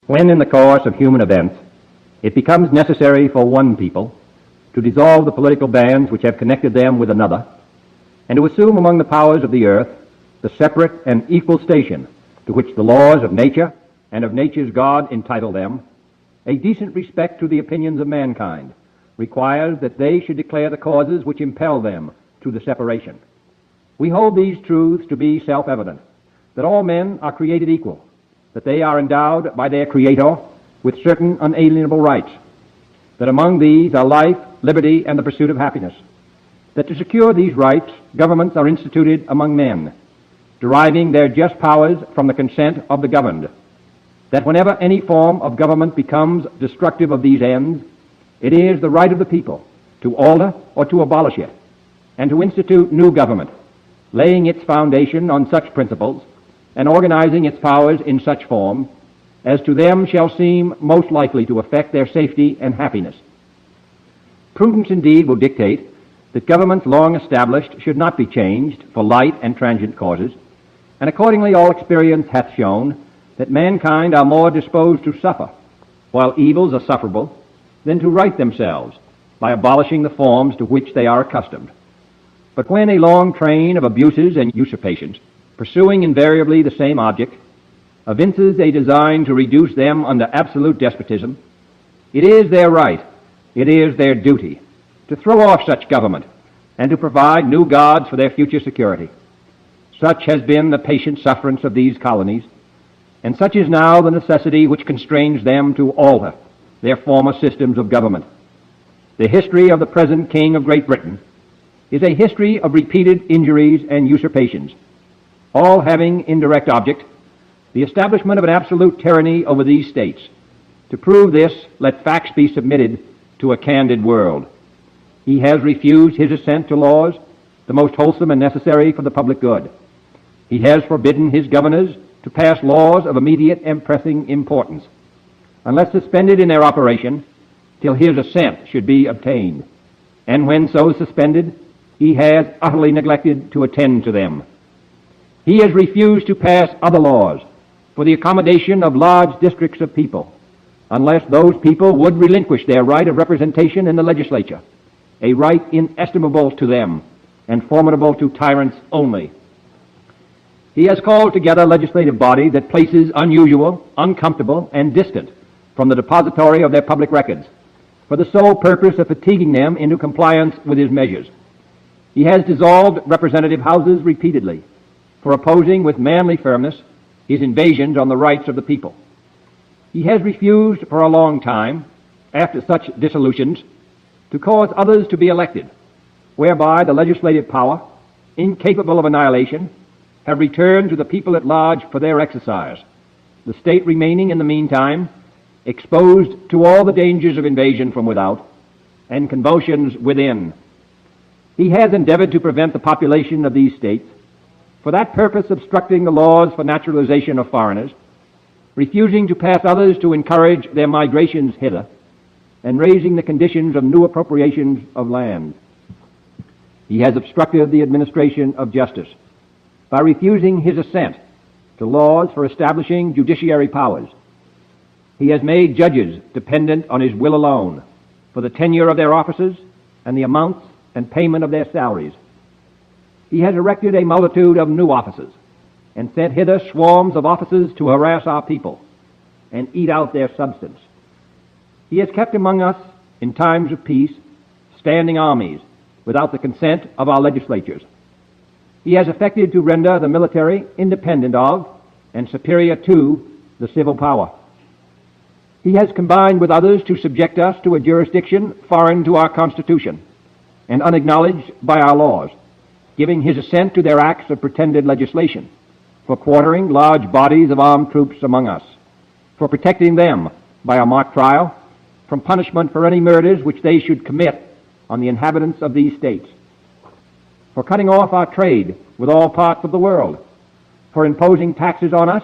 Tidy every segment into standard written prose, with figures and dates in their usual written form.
When in the course of human events it becomes necessary for one people to dissolve the political bands which have connected them with another, and to assume among the powers of the earth the separate and equal station to which the laws of nature and of nature's God entitle them, a decent respect to the opinions of mankind requires that they should declare the causes which impel them to the separation. We hold these truths to be self-evident, that all men are created equal, that they are endowed by their Creator with certain unalienable rights, that among these are life, liberty, and the pursuit of happiness, that to secure these rights, governments are instituted among men, deriving their just powers from the consent of the governed, that whenever any form of government becomes destructive of these ends, it is the right of the people to alter or to abolish it, and to institute new government, laying its foundation on such principles and organizing its powers in such form as to them shall seem most likely to affect their safety and happiness. Prudence indeed will dictate that governments long established should not be changed for light and transient causes, and accordingly all experience hath shown that mankind are more disposed to suffer, while evils are sufferable, than to right themselves by abolishing the forms to which they are accustomed. But when a long train of abuses and usurpations, pursuing invariably the same object, evinces a design to reduce them under absolute despotism, it is their right, it is their duty, to throw off such government and to provide new gods for their future security. Such has been the patient sufferance of these colonies, and such is now the necessity which constrains them to alter their former systems of government. The history of the present King of Great Britain is a history of repeated injuries and usurpations, all having indirect object the establishment of an absolute tyranny over these states. To prove this, let facts be submitted to a candid world. He has refused his assent to laws, the most wholesome and necessary for the public good. He has forbidden his governors to pass laws of immediate and pressing importance, unless suspended in their operation till his assent should be obtained. And when so suspended, he has utterly neglected to attend to them. He has refused to pass other laws for the accommodation of large districts of people, unless those people would relinquish their right of representation in the legislature, a right inestimable to them and formidable to tyrants only. He has called together a legislative body that places unusual, uncomfortable, and distant from the depository of their public records, for the sole purpose of fatiguing them into compliance with his measures. He has dissolved representative houses repeatedly for opposing with manly firmness his invasions on the rights of the people. He has refused for a long time, after such dissolutions, to cause others to be elected, whereby the legislative power, incapable of annihilation, have returned to the people at large for their exercise, the state remaining in the meantime exposed to all the dangers of invasion from without and convulsions within. He has endeavored to prevent the population of these states, for that purpose obstructing the laws for naturalization of foreigners, refusing to pass others to encourage their migrations hither, and raising the conditions of new appropriations of land. He has obstructed the administration of justice by refusing his assent to laws for establishing judiciary powers. He has made judges dependent on his will alone for the tenure of their offices and the amounts and payment of their salaries. He has erected a multitude of new offices and sent hither swarms of officers to harass our people and eat out their substance. He has kept among us, in times of peace, standing armies without the consent of our legislatures. He has effected to render the military independent of and superior to the civil power. He has combined with others to subject us to a jurisdiction foreign to our Constitution and unacknowledged by our laws, giving his assent to their acts of pretended legislation, for quartering large bodies of armed troops among us, for protecting them by a mock trial from punishment for any murders which they should commit on the inhabitants of these states, for cutting off our trade with all parts of the world, for imposing taxes on us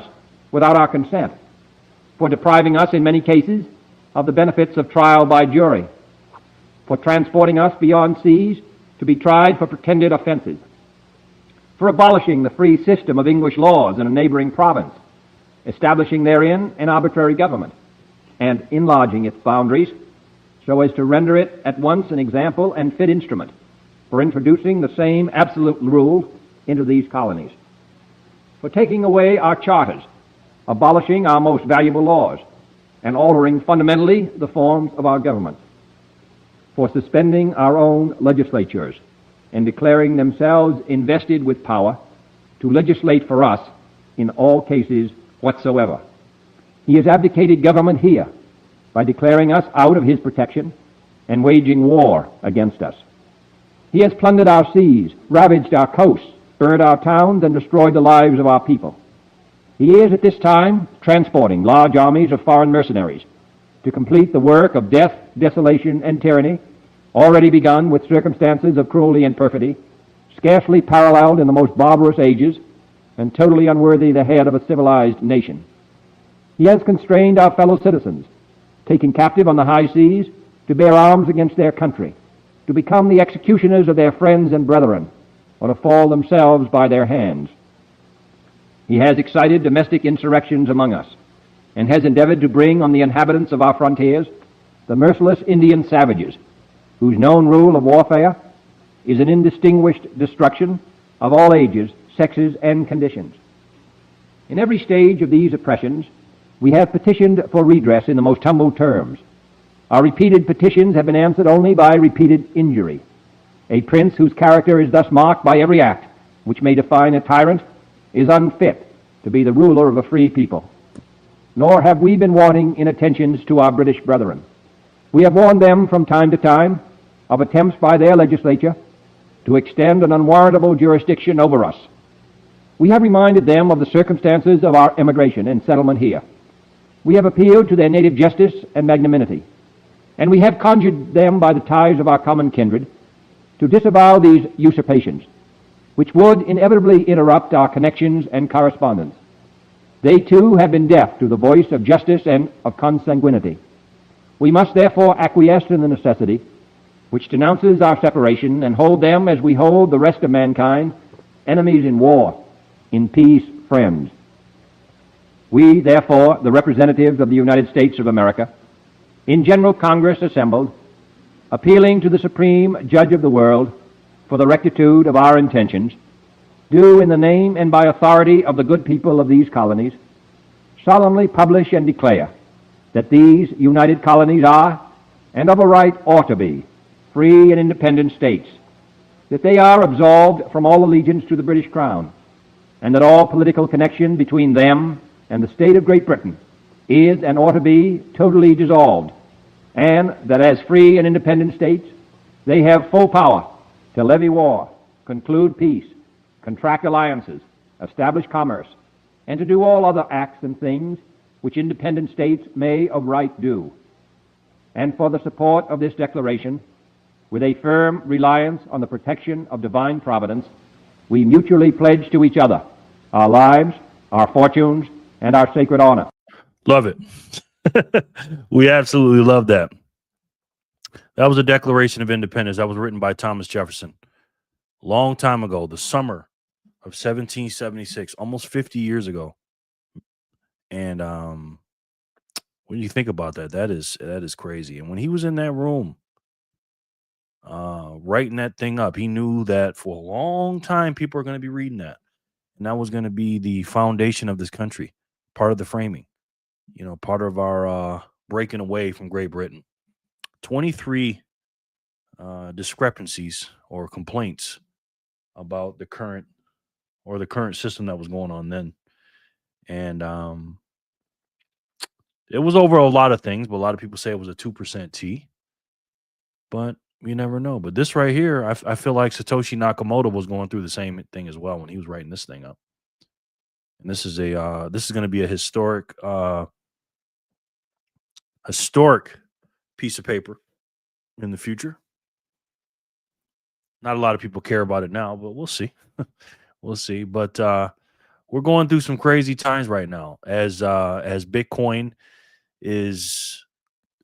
without our consent, for depriving us in many cases of the benefits of trial by jury, for transporting us beyond seas to be tried for pretended offenses, for abolishing the free system of English laws in a neighboring province, establishing therein an arbitrary government, and enlarging its boundaries so as to render it at once an example and fit instrument for introducing the same absolute rule into these colonies, for taking away our charters, abolishing our most valuable laws, and altering fundamentally the forms of our government, for suspending our own legislatures and declaring themselves invested with power to legislate for us in all cases whatsoever. He has abdicated government here by declaring us out of his protection and waging war against us. He has plundered our seas, ravaged our coasts, burned our towns, and destroyed the lives of our people. He is at this time transporting large armies of foreign mercenaries to complete the work of death, desolation, and tyranny, already begun with circumstances of cruelty and perfidy, scarcely paralleled in the most barbarous ages, and totally unworthy the head of a civilized nation. He has constrained our fellow citizens, taken captive on the high seas, to bear arms against their country, to become the executioners of their friends and brethren, or to fall themselves by their hands. He has excited domestic insurrections among us, and has endeavored to bring on the inhabitants of our frontiers the merciless Indian savages, whose known rule of warfare is an indistinguished destruction of all ages, sexes, and conditions. In every stage of these oppressions, we have petitioned for redress in the most humble terms. Our repeated petitions have been answered only by repeated injury. A prince whose character is thus marked by every act which may define a tyrant is unfit to be the ruler of a free people. Nor have we been wanting in attentions to our British brethren. We have warned them from time to time of attempts by their legislature to extend an unwarrantable jurisdiction over us. We have reminded them of the circumstances of our emigration and settlement here. We have appealed to their native justice and magnanimity, and we have conjured them by the ties of our common kindred to disavow these usurpations, which would inevitably interrupt our connections and correspondence. They too have been deaf to the voice of justice and of consanguinity. We must therefore acquiesce in the necessity which denounces our separation, and hold them as we hold the rest of mankind, enemies in war, in peace friends. We, therefore, the representatives of the United States of America, in General Congress assembled, appealing to the Supreme Judge of the world for the rectitude of our intentions, do, in the name and by authority of the good people of these colonies, solemnly publish and declare that these united colonies are, and of a right ought to be, free and independent states, that they are absolved from all allegiance to the British Crown, and that all political connection between them and the state of Great Britain is and ought to be totally dissolved, and that as free and independent states they have full power to levy war, conclude peace, contract alliances, establish commerce, and to do all other acts and things which independent states may of right do. And for the support of this declaration, with a firm reliance on the protection of divine providence, we mutually pledge to each other our lives, our fortunes, and our sacred honor. Love it. We absolutely love that. That was a Declaration of Independence that was written by Thomas Jefferson a long time ago, the summer of 1776, almost 50 years ago. And when you think about that, that is crazy. And when he was in that room writing that thing up, he knew that for a long time people are going to be reading that, and that was going to be the foundation of this country, part of the framing, part of our breaking away from Great Britain. 23 discrepancies or complaints about the current system that was going on then. And it was over a lot of things, but a lot of people say it was a 2% T. But you never know. But this right here, I feel like Satoshi Nakamoto was going through the same thing as well when he was writing this thing up. And this is going to be a historic piece of paper in the future. Not a lot of people care about it now, but we'll see. We'll see. But we're going through some crazy times right now as Bitcoin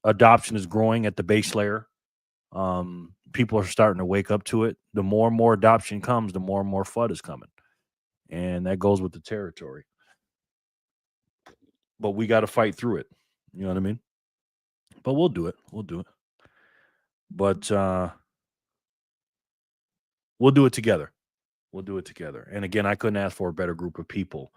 adoption is growing at the base layer. People are starting to wake up to it. The more and more adoption comes, the more and more FUD is coming. And that goes with the territory. but we got to fight through it. You know what I mean? But we'll do it. We'll do it. But we'll do it together. We'll do it together. And again, I couldn't ask for a better group of people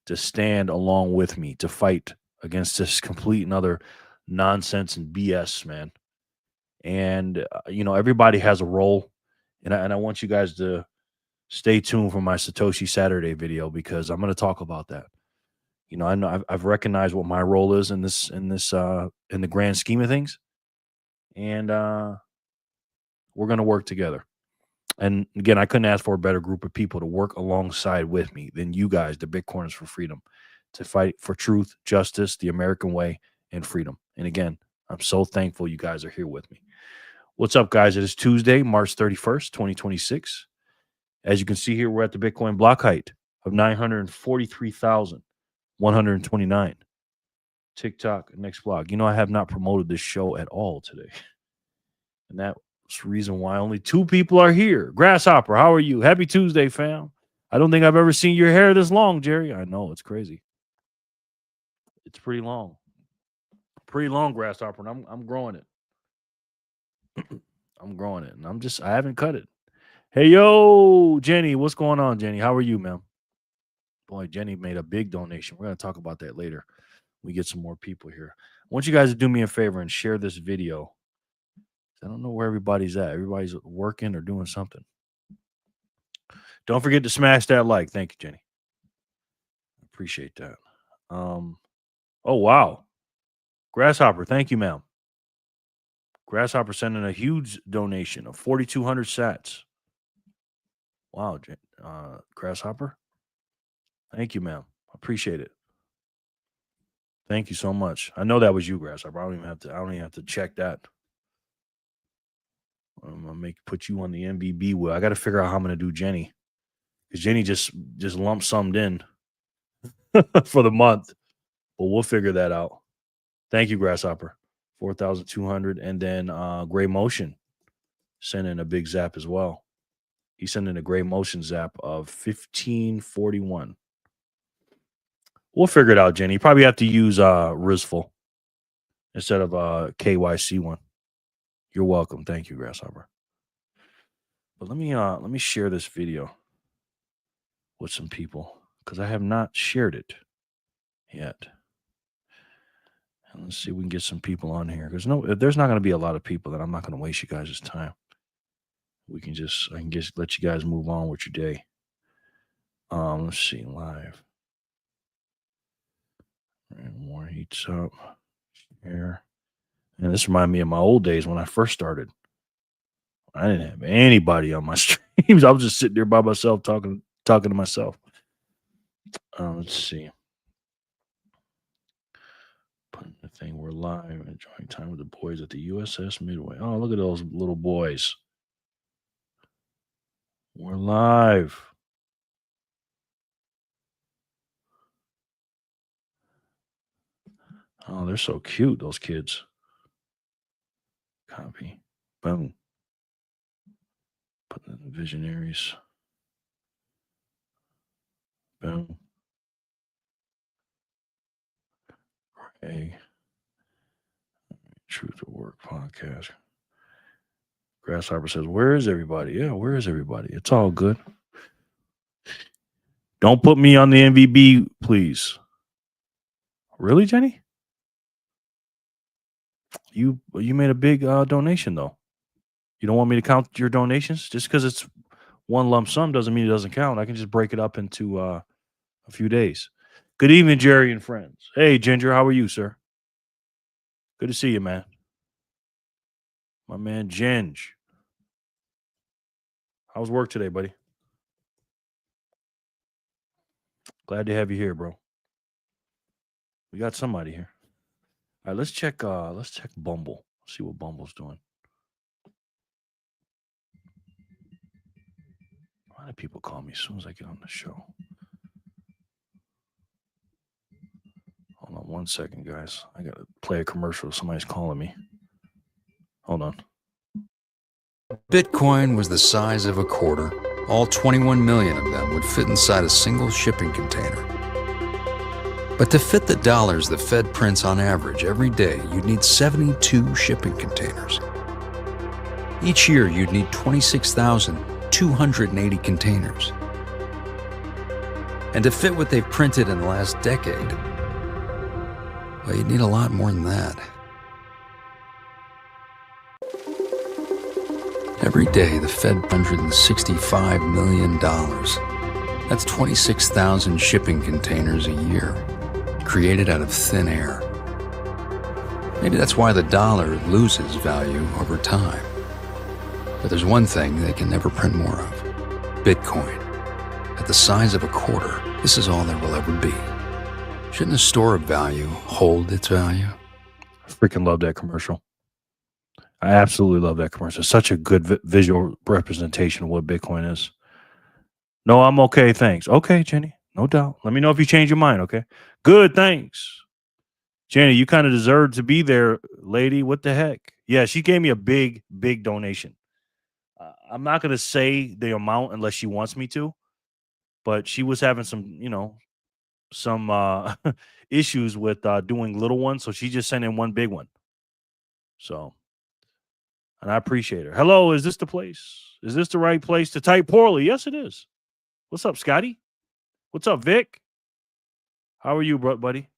to stand along with me to fight against this complete and utter nonsense and BS, man. And everybody has a role, and I want you guys to stay tuned for my Satoshi Saturday video, because I'm going to talk about that. I know I've recognized what my role is in the grand scheme of things, and we're going to work together. And again, I couldn't ask for a better group of people to work alongside with me than you guys, the Bitcoiners for Freedom, to fight for truth, justice, the American way, and freedom. And again, I'm so thankful you guys are here with me. What's up, guys? It is Tuesday, March 31st, 2026. As you can see here, we're at the Bitcoin block height of 943,129. TikTok, next blog. I have not promoted this show at all today. And that's the reason why only 2 people are here. Grasshopper, how are you? Happy Tuesday, fam. I don't think I've ever seen your hair this long, Jerry. I know, it's crazy. It's pretty long. Pretty long, Grasshopper, and I'm growing it. I'm growing it, and I haven't cut it. Hey, yo, Jenny, what's going on, Jenny? How are you, ma'am? Boy, Jenny made a big donation. We're going to talk about that later. We get some more people here. I want you guys to do me a favor and share this video. I don't know where everybody's at. Everybody's working or doing something. Don't forget to smash that like. Thank you, Jenny. Appreciate that. Oh, wow. Grasshopper, thank you, ma'am. Grasshopper sending a huge donation of 4,200 sats. Wow, Grasshopper. Thank you, ma'am. Appreciate it. Thank you so much. I know that was you, Grasshopper. I don't even have to check that. I'm gonna put you on the MVB wheel. I got to figure out how I'm gonna do Jenny, because Jenny just lump summed in for the month, but we'll figure that out. Thank you, Grasshopper. 4,200, and then Gray Motion sent in a big zap as well. He sent in a Gray Motion zap of 1541. We'll figure it out, Jenny. You probably have to use Rizful instead of KYC one. You're welcome. Thank you, Grasshopper. But let me share this video with some people, because I have not shared it yet. And let's see if we can get some people on here, because there's not going to be a lot of people, that I'm not going to waste you guys' time. I can just let you guys move on with your day. Let's see, live. And more heats up. Share. And this reminds me of my old days when I first started. I didn't have anybody on my streams. I was just sitting there by myself talking to myself. Let's see. Putting the thing, we're live, enjoying time with the boys at the USS Midway. Oh, look at those little boys. We're live. Oh, they're so cute, those kids. Copy. Boom. Put the visionaries. Boom. Hey. Truth at Work podcast. Grasshopper says, where is everybody? Yeah, where is everybody? It's all good. Don't put me on the MVB, please. Really, Jenny? You made a big donation, though. You don't want me to count your donations? Just because it's one lump sum doesn't mean it doesn't count. I can just break it up into a few days. Good evening, Jerry and friends. Hey, Ginger, how are you, sir? Good to see you, man. My man, Ginge. How's work today, buddy? Glad to have you here, bro. We got somebody here. All right, let's check Bumble. See what Bumble's doing. Why do people call me as soon as I get on the show? Hold on 1 second, guys. I got to play a commercial. Somebody's calling me. Hold on. Bitcoin was the size of a quarter. All 21 million of them would fit inside a single shipping container. But to fit the dollars the Fed prints on average every day, you'd need 72 shipping containers. Each year, you'd need 26,280 containers. And to fit what they've printed in the last decade, well, you'd need a lot more than that. Every day, the Fed $165 million. That's 26,000 shipping containers a year, created out of thin air. Maybe that's why the dollar loses value over time. But there's one thing they can never print more of: Bitcoin. At the size of a quarter, this is all there will ever be. Shouldn't a store of value hold its value? I freaking love that commercial. I absolutely love that commercial. Such a good visual representation of what Bitcoin is. No, I'm okay, thanks. Okay, Jenny, no doubt. Let me know if you change your mind, okay? Good, thanks. Jenny, you kind of deserve to be there, lady. What the heck? Yeah, she gave me a big, big donation. I'm not going to say the amount unless she wants me to, but she was having some, some issues with doing little ones, so she just sent in one big one. So, and I appreciate her. Hello, is this the place? Is this the right place to type poorly? Yes, it is. What's up, Scotty? What's up, Vic? How are you, buddy?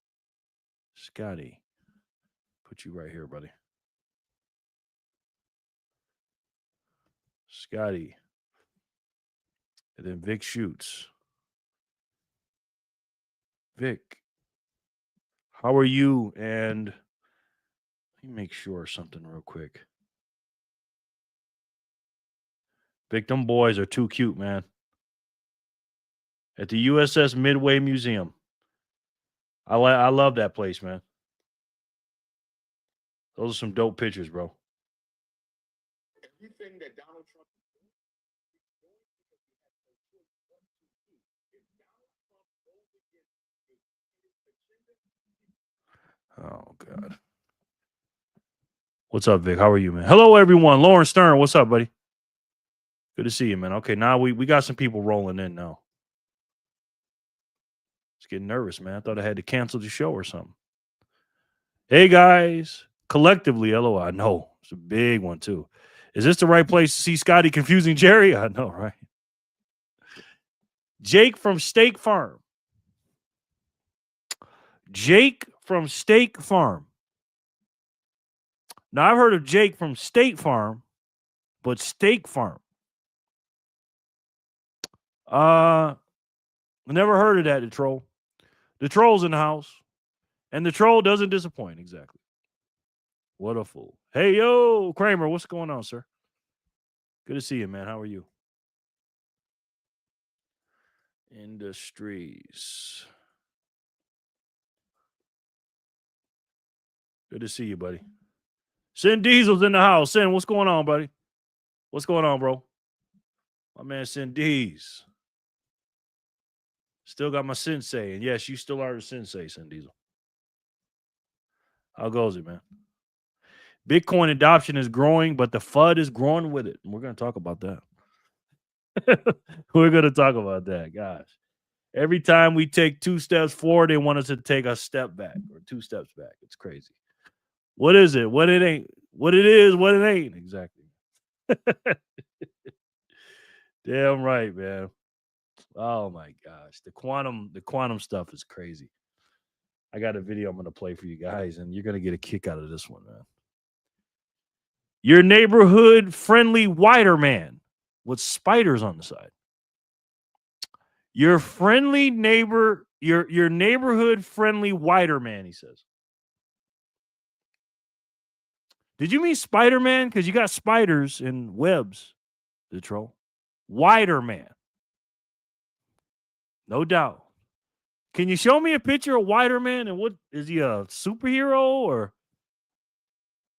Scotty. Put you right here, buddy. Scotty. And then Vic shoots. Vic, how are you? And let me make sure something real quick. Vic, them boys are too cute, man. At the USS Midway Museum. I love that place, man. Those are some dope pictures, bro. Everything that Donald Trump Oh, God. What's up, Vic? How are you, man? Hello, everyone. Lauren Stern, what's up, buddy? Good to see you, man. Okay, now we got some people rolling in now. Just getting nervous, man. I thought I had to cancel the show or something. Hey, guys. Collectively, LOI. I know. It's a big one, too. Is this the right place to see Scotty confusing Jerry? I know, right? Jake from Steak Farm. Jake from Steak Farm. Now, I've heard of Jake from State Farm, but Steak Farm. Never heard of that, the troll. The troll's in the house, and the troll doesn't disappoint. Exactly. What a fool. Hey, yo, Kramer, what's going on, sir? Good to see you, man. How are you? Industries. Good to see you, buddy. Sin Diesel's in the house. Sin, what's going on, buddy? What's going on, bro? My man Sin Diez. Still got my sensei. And yes, you still are the sensei, Sin Diesel. How goes it, man? Bitcoin adoption is growing, but the FUD is growing with it. And we're going to talk about that. We're going to talk about that, gosh. Every time we take 2 steps forward, they want us to take a step back or 2 steps back. It's crazy. What is it? What it ain't? What it is, what it ain't. Exactly. Damn right, man. Oh my gosh. The quantum stuff is crazy. I got a video I'm going to play for you guys, and you're going to get a kick out of this one, man. Your neighborhood friendly wider man with spiders on the side. Your friendly neighbor, your neighborhood friendly wider man, he says. Did you mean Spider-Man? Because you got spiders and webs, the troll. Wider man. No doubt. Can you show me a picture of Wider Man? And what is he, a superhero or?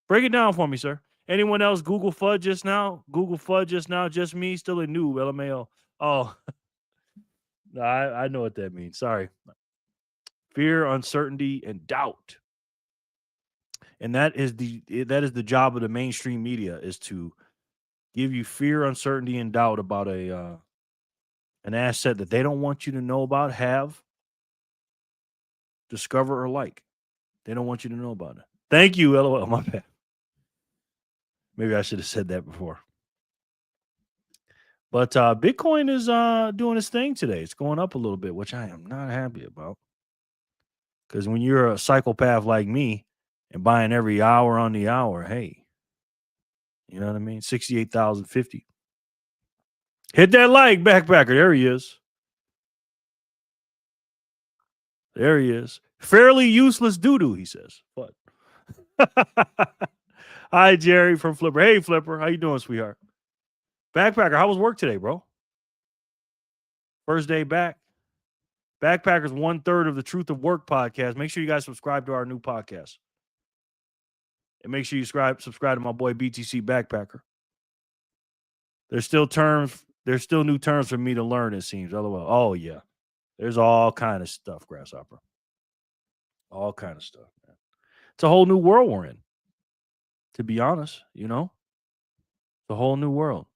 Break it down for me, sir. Anyone else Google FUD just now? Google FUD just now? Just me? Still a noob, LMAO. Oh, no, I know what that means. Sorry. Fear, uncertainty, and doubt. And that is the job of the mainstream media, is to give you fear, uncertainty, and doubt about an asset that they don't want you to know about, have, discover or like. They don't want you to know about it. Thank you, LOL. My bad. Maybe I should have said that before. But Bitcoin is doing its thing today. It's going up a little bit, which I am not happy about. Because when you're a psychopath like me and buying every hour on the hour, hey, you know what I mean? 68,050. Hit that like, backpacker. There he is. There he is. Fairly useless doo-doo, he says. What? Hi, Jerry from Flipper. Hey, Flipper. How you doing, sweetheart? Backpacker, how was work today, bro? First day back. Backpacker's 1/3 of the Truth of Work podcast. Make sure you guys subscribe to our new podcast. And make sure you subscribe to my boy BTC Backpacker. There's still new terms for me to learn, it seems. LOL. Oh, yeah. There's all kind of stuff, Grasshopper. All kind of stuff, man. It's a whole new world we're in. To be honest, you know? It's a whole new world.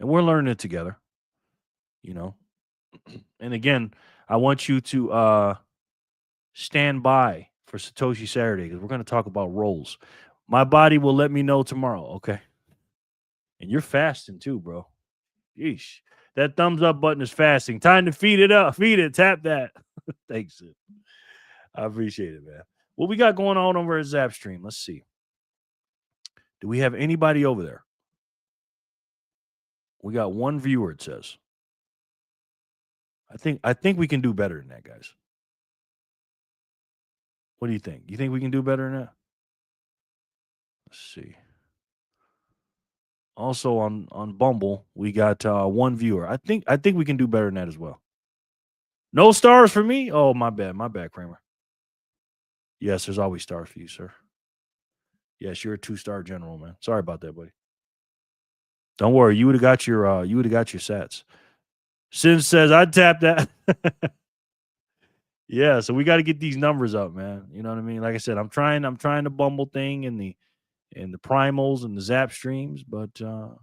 And we're learning it together, you know? And again, I want you to stand by for Satoshi Saturday because we're going to talk about roles. My body will let me know tomorrow, okay? And you're fasting too, bro. Yeesh. That thumbs up button is fasting. Time to feed it up. Feed it. Tap that. Thanks, Sid. I appreciate it, man. What we got going on over at Zapstream? Let's see. Do we have anybody over there? We got one viewer, it says. I think we can do better than that, guys. What do you think? You think we can do better than that? Let's see. Also on Bumble, we got one viewer. I think we can do better than that as well. No stars for me? Oh, my bad, Kramer. Yes, there's always stars for you, sir. Yes, you're a 2-star general, man. Sorry about that, buddy. Don't worry, you would have got your sats. Sin says I'd tap that. Yeah, so we got to get these numbers up, man. You know what I mean? Like I said, I'm trying the Bumble thing and the primals and the Zap streams, but we'll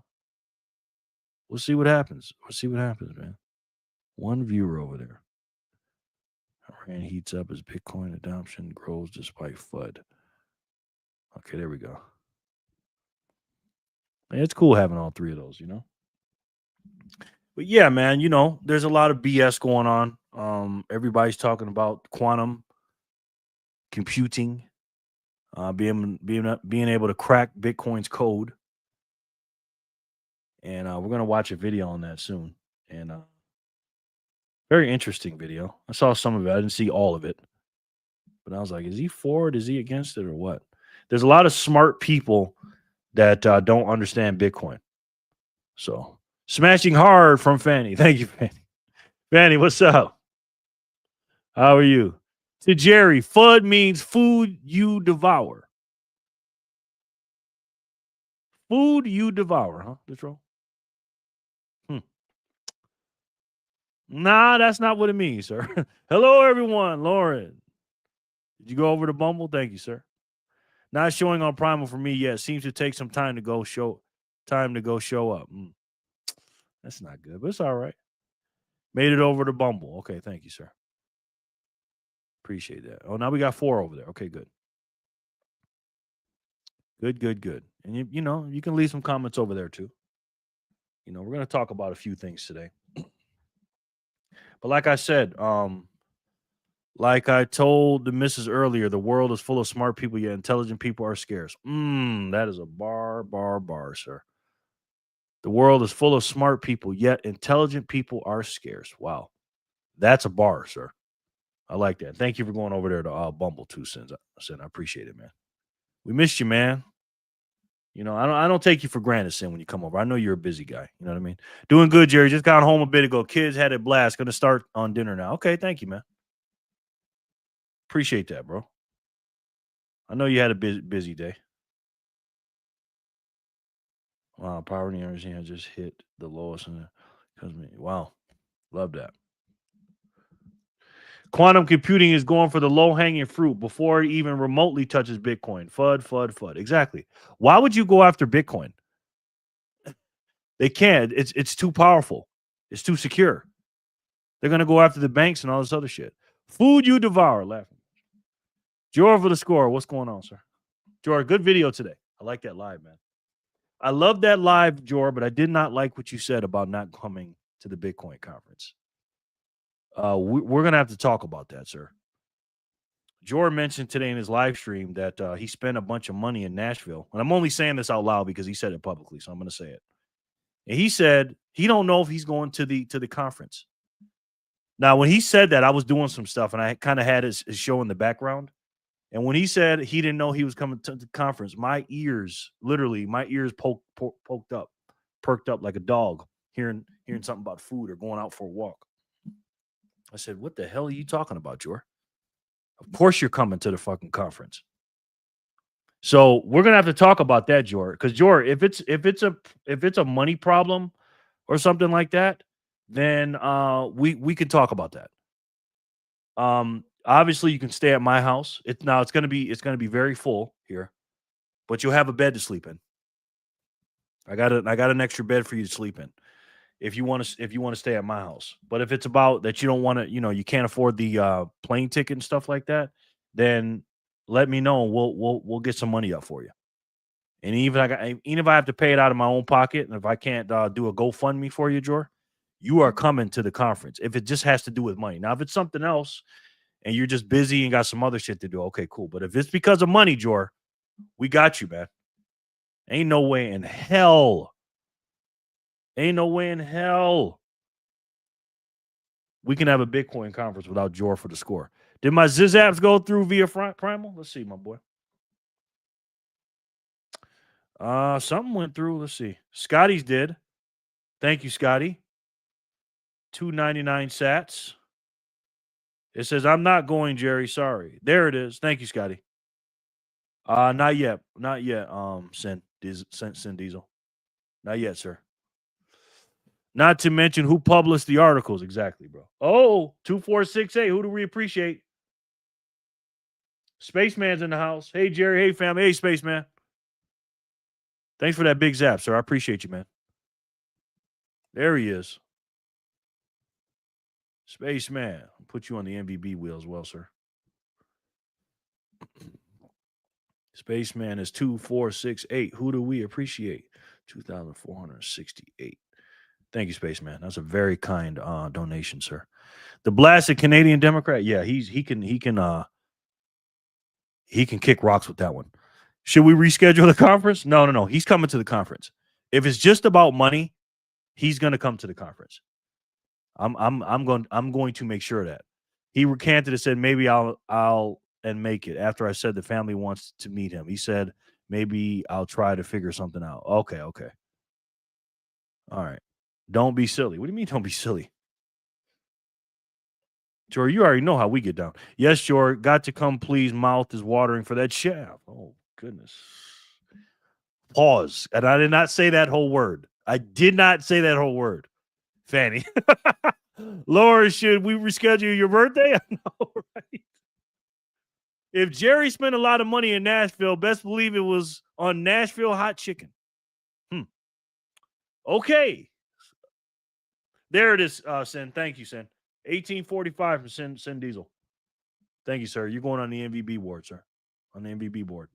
see what happens. Man. One viewer over there. Iran heats up as Bitcoin adoption grows despite FUD. Okay, there we go. And it's cool having all three of those, you know? But yeah, man, you know, there's a lot of BS going on. Everybody's talking about quantum computing, being able to crack Bitcoin's code. And we're going to watch a video on that soon. And very interesting video. I saw some of it. I didn't see all of it. But I was like, is he for it? Is he against it or what? There's a lot of smart people that don't understand Bitcoin. So, smashing hard from Fanny. Thank you, Fanny. Fanny, what's up? How are you? To Jerry, FUD means food you devour. Food you devour, huh, Detroit? Nah, that's not what it means, sir. Hello, everyone. Lauren. Did you go over to Bumble? Thank you, sir. Not showing on Primal for me yet. Seems to take some time to go show up. That's not good, but it's all right. Made it over to Bumble. Okay, thank you, sir. Appreciate that. Oh, now we got 4 over there. Okay, good. Good. And you know, you can leave some comments over there too. You know, we're going to talk about a few things today. But like I said, like I told the missus earlier, the world is full of smart people, yet intelligent people are scarce. That is a bar, sir. The world is full of smart people, yet intelligent people are scarce. Wow. That's a bar, sir. I like that. Thank you for going over there to Bumble too, Sin. I appreciate it, man. We missed you, man. You know, I don't take you for granted, Sin, when you come over. I know you're a busy guy. You know what I mean? Doing good, Jerry. Just got home a bit ago. Kids had a blast. Going to start on dinner now. Okay, thank you, man. Appreciate that, bro. I know you had a busy day. Wow, poverty and everything just hit the lowest. Wow, love that. Quantum computing is going for the low-hanging fruit before it even remotely touches Bitcoin. FUD. Exactly. Why would you go after Bitcoin? They can't. It's too powerful. It's too secure. They're going to go after the banks and all this other shit. Food you devour. Laughing. Jor for the score. What's going on, sir? Jor, good video today. I like that live, man. I love that live, Jor, but I did not like what you said about not coming to the Bitcoin conference. We're going to have to talk about that, sir. Jor mentioned today in his live stream that he spent a bunch of money in Nashville. And I'm only saying this out loud because he said it publicly, so I'm going to say it. And he said he don't know if he's going to the conference. Now, when he said that, I was doing some stuff, and I kind of had his show in the background. And when he said he didn't know he was coming to the conference, my ears perked up like a dog, hearing something about food or going out for a walk. I said, what the hell are you talking about, Jor? Of course you're coming to the fucking conference. So we're gonna have to talk about that, Jor. Because Jor, if it's a money problem or something like that, then we can talk about that. Obviously you can stay at my house. It's gonna be very full here, but you'll have a bed to sleep in. I got an extra bed for you to sleep in if you want to stay at my house. But if it's about that you don't want to, you can't afford the plane ticket and stuff like that, then let me know. We'll get some money up for you. And even if I have to pay it out of my own pocket, and if I can't do a GoFundMe for you, Jor, you are coming to the conference. If it just has to do with money. Now, if it's something else and you're just busy and got some other shit to do, okay, cool. But if it's because of money, Jor, we got you, man. Ain't no way in hell. Ain't no way in hell we can have a Bitcoin conference without Jor for the score. Did my Ziz apps go through via Primal? Let's see, my boy. Something went through. Let's see. Scotty's did. Thank you, Scotty. 299 sats. It says, I'm not going, Jerry. Sorry. There it is. Thank you, Scotty. Not yet. Not yet. Sin Diesel. Not yet, sir. Not to mention who published the articles. Exactly, bro. Oh, 2468. Who do we appreciate? Spaceman's in the house. Hey, Jerry. Hey, fam. Hey, Spaceman. Thanks for that big zap, sir. I appreciate you, man. There he is. Spaceman. I'll put you on the MVB wheel as well, sir. Spaceman is 2468. Who do we appreciate? 2,468. Thank you, Spaceman. That's a very kind donation, sir. The blasted Canadian Democrat. Yeah, he can kick rocks with that one. Should we reschedule the conference? No. He's coming to the conference. If it's just about money, he's going to come to the conference. I'm going to make sure of that. He recanted and said maybe I'll make it after I said the family wants to meet him. He said maybe I'll try to figure something out. Okay. All right. Don't be silly. What do you mean don't be silly? Jor, you already know how we get down. Yes, Jor, got to come, please. Mouth is watering for that shaft. Oh, goodness. Pause. And I did not say that whole word. Fanny. Laura, should we reschedule your birthday? I know, right? If Jerry spent a lot of money in Nashville, best believe it was on Nashville hot chicken. Okay. There it is, Sin. Thank you, Sin. 1845 from Sin Diesel. Thank you, sir. You're going on the MVB board, sir. On the MVB board.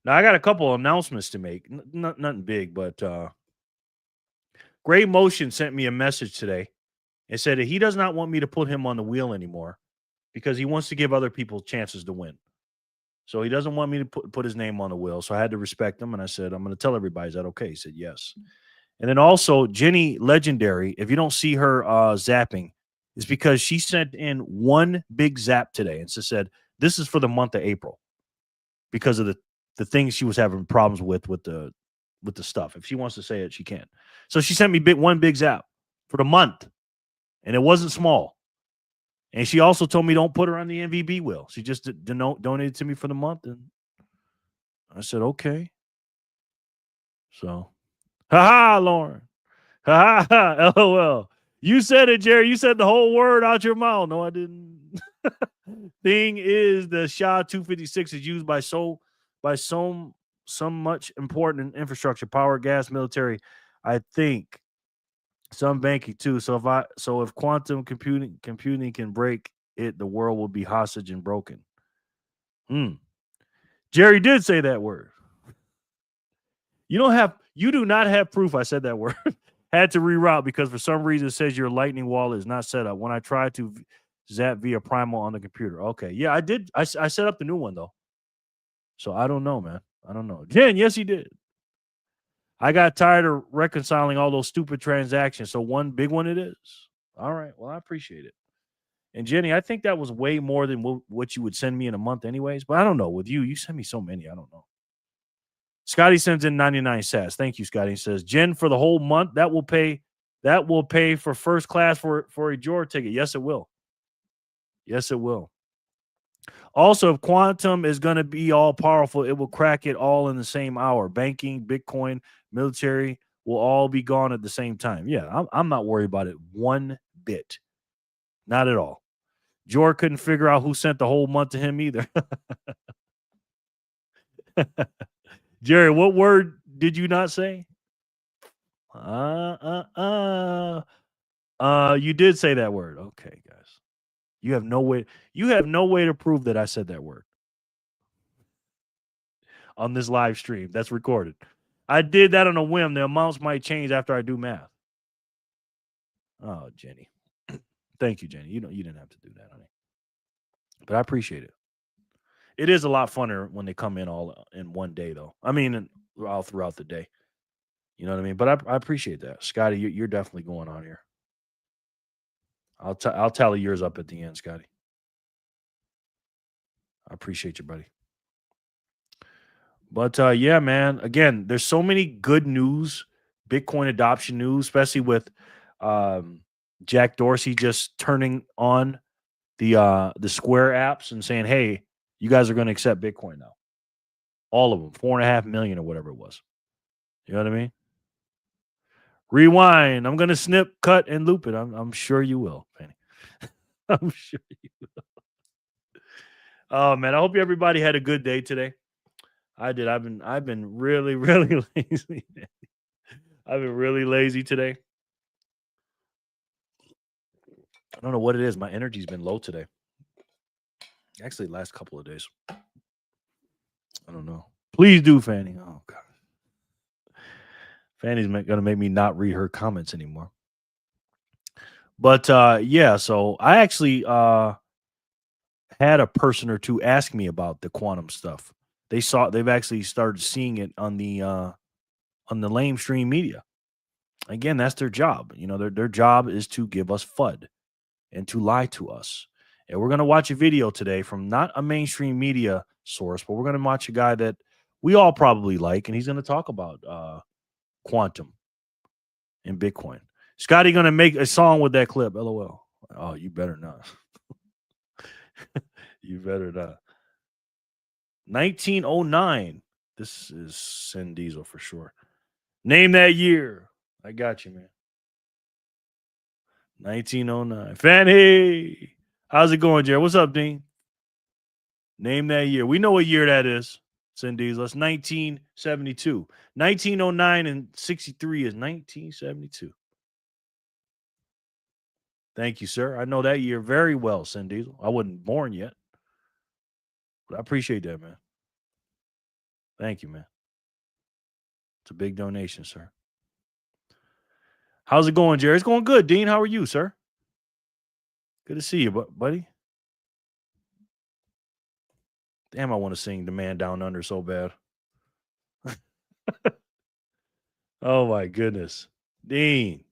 Now, I got a couple of announcements to make. Nothing big, but Gray Motion sent me a message today and said that he does not want me to put him on the wheel anymore because he wants to give other people chances to win. So he doesn't want me to put his name on the wheel. So I had to respect him, and I said, I'm going to tell everybody, is that okay? He said, yes. And then also, Jenny Legendary, if you don't see her zapping, it's because she sent in one big zap today and said, this is for the month of April because of the things she was having problems with the stuff. If she wants to say it, she can. So she sent me one big zap for the month, and it wasn't small. And she also told me don't put her on the MVB wheel. She just donated to me for the month, and I said, okay. So, ha-ha, Lauren. Ha-ha, LOL. You said it, Jerry. You said the whole word out your mouth. No, I didn't. Thing is, the SHA-256 is used by so much important infrastructure, power, gas, military. I think Some banking too. So if quantum computing can break it, the world will be hostage and broken. Jerry did say that word. You do not have proof I said that word. Had to reroute because for some reason it says your Lightning wallet is not set up. When I tried to zap via Primal on the computer. Okay. Yeah, I did. I set up the new one though. So I don't know, man. I don't know. Jen, yes, he did. I got tired of reconciling all those stupid transactions. So one big one it is. All right. Well, I appreciate it. And Jenny, I think that was way more than what you would send me in a month anyways. But I don't know. With you send me so many. I don't know. Scotty sends in 99 sats. Thank you, Scotty. He says, Jen, for the whole month, that will pay for first class for a Jor ticket. Yes, it will. Yes, it will. Also, if quantum is going to be all powerful, it will crack it all in the same hour. Banking, Bitcoin, military will all be gone at the same time. Yeah, I'm not worried about it one bit. Not at all. Jor couldn't figure out who sent the whole month to him either. Jerry, what word did you not say? You did say that word. Okay, guys. You have no way to prove that I said that word on this live stream. That's recorded. I did that on a whim. The amounts might change after I do math. Oh, Jenny. Thank you, Jenny. You didn't have to do that, honey. But I appreciate it. It is a lot funner when they come in all in one day, though. I mean, all throughout the day. You know what I mean? But I appreciate that. Scotty, you're definitely going on here. I'll tally yours up at the end, Scotty. I appreciate you, buddy. But yeah, man. Again, there's so many good news, Bitcoin adoption news, especially with Jack Dorsey just turning on the Square apps and saying, "Hey, you guys are going to accept Bitcoin now." All of them, 4.5 million or whatever it was. You know what I mean? Rewind. I'm going to snip, cut, and loop it. I'm sure you will, Fanny. I'm sure you will. Oh man, I hope everybody had a good day today. I did. I've been really, really lazy. I've been really lazy today. I don't know what it is. My energy's been low today. Actually, last couple of days. I don't know. Please do, Fanny. Oh God. Fanny's gonna make me not read her comments anymore. But yeah, so I actually had a person or two ask me about the quantum stuff. They've actually started seeing it on the lamestream media. Again, that's their job. You know, their job is to give us FUD and to lie to us. And we're gonna watch a video today from not a mainstream media source, but we're gonna watch a guy that we all probably like, and he's gonna talk about quantum and Bitcoin. Scotty gonna make a song with that clip. LOL. Oh, you better not. You better not. 1909. This is Sin Diesel for sure. Name that year. I got you, man. 1909. Fanny. How's it going, Jared? What's up, Dean? Name that year. We know what year that is. Sin Diesel. That's 1972. 1909 and 63 is 1972. Thank you, sir. I know that year very well, Sin Diesel. I wasn't born yet. But I appreciate that, man. Thank you, man. It's a big donation, sir. How's it going, Jerry? It's going good, Dean. How are you, sir? Good to see you, buddy. Damn, I want to sing The Man Down Under so bad. Oh, my goodness. Dean.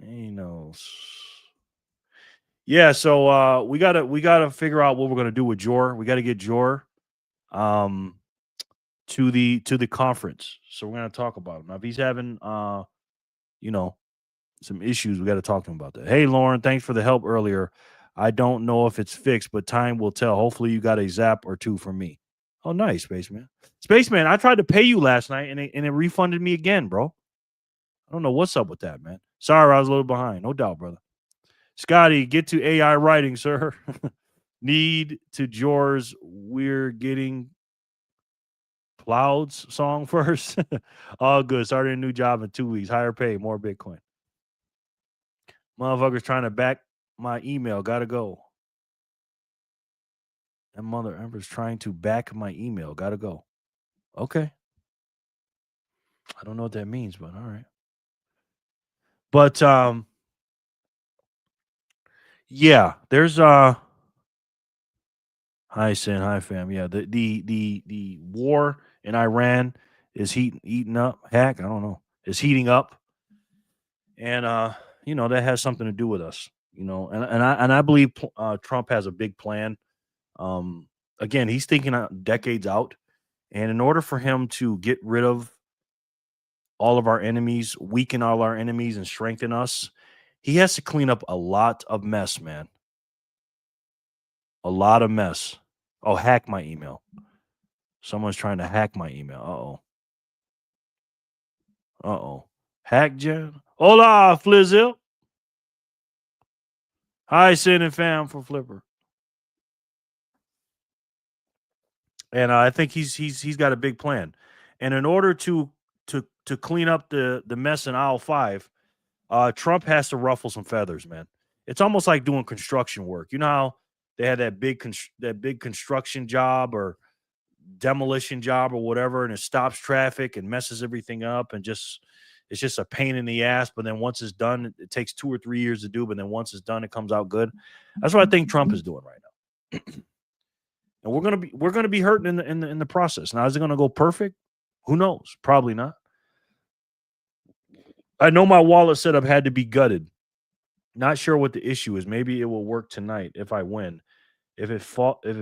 He knows. Yeah, so we gotta figure out what we're gonna do with Jor. We gotta get Jor to the conference. So we're gonna talk about him. Now, if he's having some issues, we gotta talk to him about that. Hey Lauren, thanks for the help earlier. I don't know if it's fixed, but time will tell. Hopefully you got a zap or two from me. Oh, nice, Spaceman. Spaceman, I tried to pay you last night and it refunded me again, bro. I don't know what's up with that, man. Sorry, I was a little behind. No doubt, brother. Scotty, get to AI writing, sir. Need to Jor's. We're getting Clouds song first. All good. Started a new job in 2 weeks. Higher pay, more Bitcoin. Motherfuckers trying to back my email. Gotta go. That mother Ember's trying to back my email. Gotta go. Okay. I don't know what that means, but all right. But yeah, there's hi Sin, hi fam. Yeah, the war in Iran is eating up. Heck, I don't know. Is heating up. And that has something to do with us. And I believe Trump has a big plan. Again, he's thinking decades out, and in order for him to get rid of all of our enemies, weaken all our enemies, and strengthen us, he has to clean up a lot of mess, man. A lot of mess. Oh, hack my email. Someone's trying to hack my email. Uh-oh. Hack Jen. Hola, Flizzle. Hi, Sin and fam for Flipper. And I think he's got a big plan. And in order to clean up the mess in aisle 5, Trump has to ruffle some feathers, man. It's almost like doing construction work. You know how they had that big construction job or demolition job or whatever, and it stops traffic and messes everything up, and it's just a pain in the ass. But then once it's done, it takes 2 or 3 years to do. But then once it's done, it comes out good. That's what I think Trump is doing right now. And we're gonna be hurting in the process. Now, is it gonna go perfect? Who knows? Probably not. I know my wallet setup had to be gutted. Not sure what the issue is. Maybe it will work tonight if I win. If it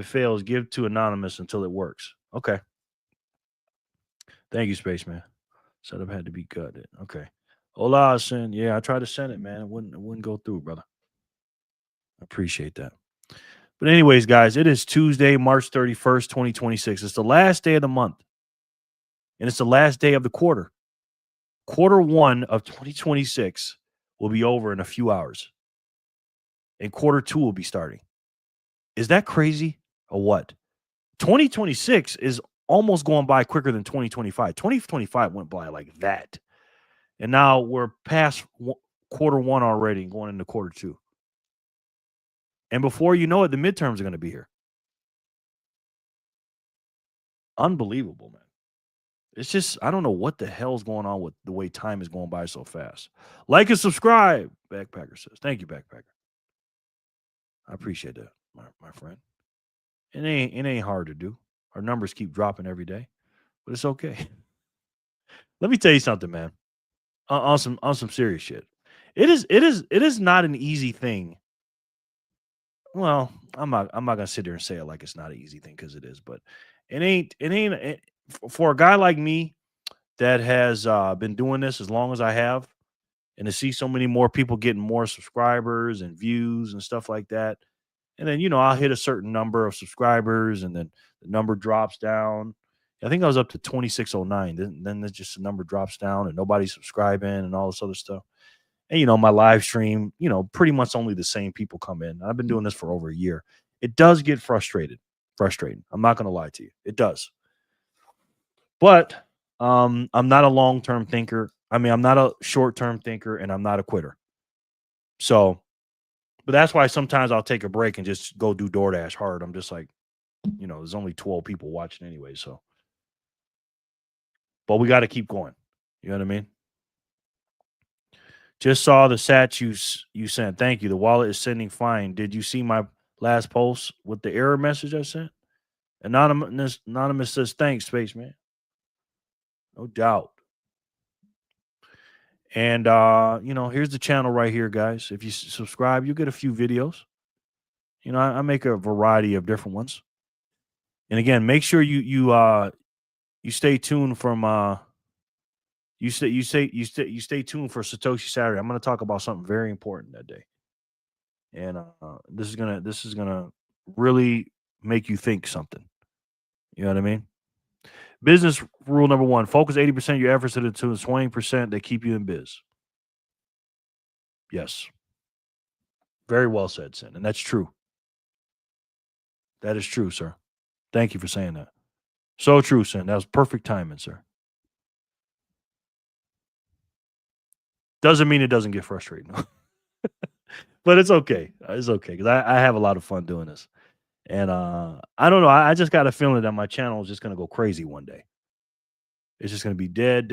fails, give to anonymous until it works. Okay. Thank you, Spaceman. Setup had to be gutted. Okay. Hola, Sin. Yeah, I tried to send it, man. It wouldn't go through, brother. I appreciate that. But anyways, guys, it is Tuesday, March 31st, 2026. It's the last day of the month. And it's the last day of the quarter. Quarter 1 of 2026 will be over in a few hours. And quarter 2 will be starting. Is that crazy or what? 2026 is almost going by quicker than 2025. 2025 went by like that. And now we're past quarter 1 already and going into quarter 2. And before you know it, the midterms are going to be here. Unbelievable, man. It's just, I don't know what the hell's going on with the way time is going by so fast. Like and subscribe, Backpacker says. Thank you, Backpacker. I appreciate that, my friend. It ain't hard to do. Our numbers keep dropping every day, but it's okay. Let me tell you something, man. On some serious shit. It is not an easy thing. Well, I'm not gonna sit there and say it like it's not an easy thing, because it is, but for a guy like me that has been doing this as long as I have, and to see so many more people getting more subscribers and views and stuff like that. And then, I'll hit a certain number of subscribers and then the number drops down. I think I was up to 2609. Then just the number drops down and nobody's subscribing and all this other stuff. And, my live stream, pretty much only the same people come in. I've been doing this for over a year. It does get frustrating. I'm not going to lie to you. It does. But I'm not a long-term thinker. I mean, I'm not a short-term thinker, and I'm not a quitter. So, but that's why sometimes I'll take a break and just go do DoorDash hard. I'm just like, there's only 12 people watching anyway. So, but we got to keep going. You know what I mean? Just saw the sat you sent. Thank you. The wallet is sending fine. Did you see my last post with the error message I sent? Anonymous says, thanks, Spaceman. No doubt. And, here's the channel right here, guys. If you subscribe, you get a few videos. I make a variety of different ones. And again, make sure you stay tuned from you stay tuned for Satoshi Saturday. I'm going to talk about something very important that day. And this is gonna really make you think something. You know what I mean? Business rule number 1: focus 80% of your efforts into the 20% that keep you in biz. Yes. Very well said, Sin. And that's true. That is true, sir. Thank you for saying that. So true, son. That was perfect timing, sir. Doesn't mean it doesn't get frustrating. But it's okay. It's okay because I have a lot of fun doing this. And I don't know. I just got a feeling that my channel is just going to go crazy one day. It's just going to be dead.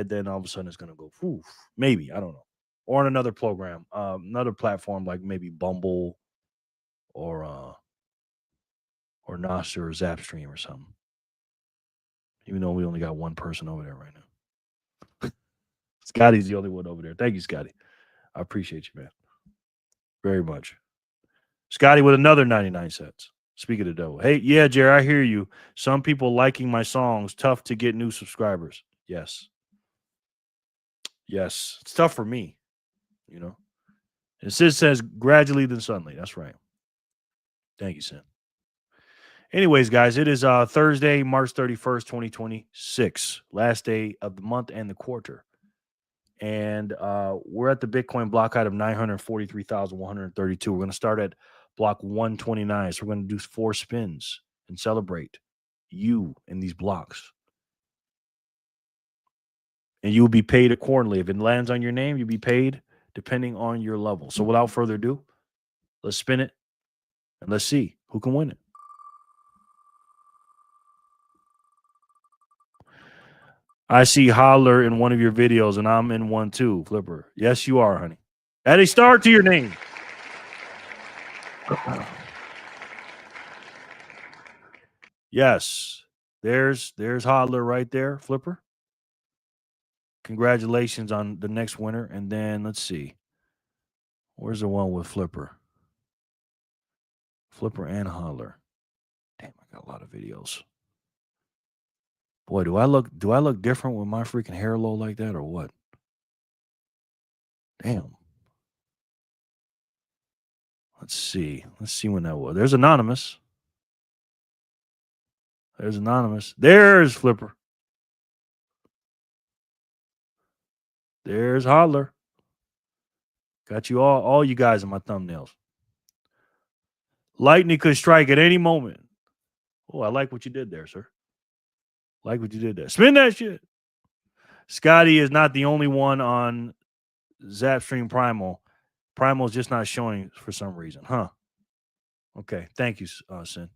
Then all of a sudden it's going to go, poof. Maybe. I don't know. Or on another program, another platform like maybe Bumble or Nostr or Zapstream or something. Even though we only got one person over there right now. Scotty's the only one over there. Thank you, Scotty. I appreciate you, man. Very much. Scotty with another 99 cents. Speak of the devil. Hey, yeah, Jerry, I hear you. Some people liking my songs. Tough to get new subscribers. Yes. Yes. It's tough for me, you know. And Sid says gradually then suddenly. That's right. Thank you, Sid. Anyways, guys, it is Thursday, March 31st, 2026. Last day of the month and the quarter. And we're at the Bitcoin block height of 943,132. We're going to start at block 129. So we're going to do 4 spins and celebrate you in these blocks. And you will be paid accordingly. If it lands on your name, you'll be paid depending on your level. So without further ado, let's spin it and let's see who can win it. I see Holler in one of your videos, and I'm in one too, Flipper. Yes, you are, honey. Add a star to your name. Yes. There's Hodler right there, Flipper. Congratulations on the next winner. And then let's see. Where's the one with Flipper? Flipper and Hodler. Damn, I got a lot of videos. Boy, do I look different with my freaking hair low like that or what? Damn. Let's see. Let's see when that was. There's Anonymous. There's Anonymous. There's Flipper. There's Hodler. Got you all you guys in my thumbnails. Lightning could strike at any moment. Oh, I like what you did there, sir. Like what you did there. Spin that shit. Scotty is not the only one on Zapstream Primal. Primal's just not showing for some reason. Huh. Okay. Thank you, Sin.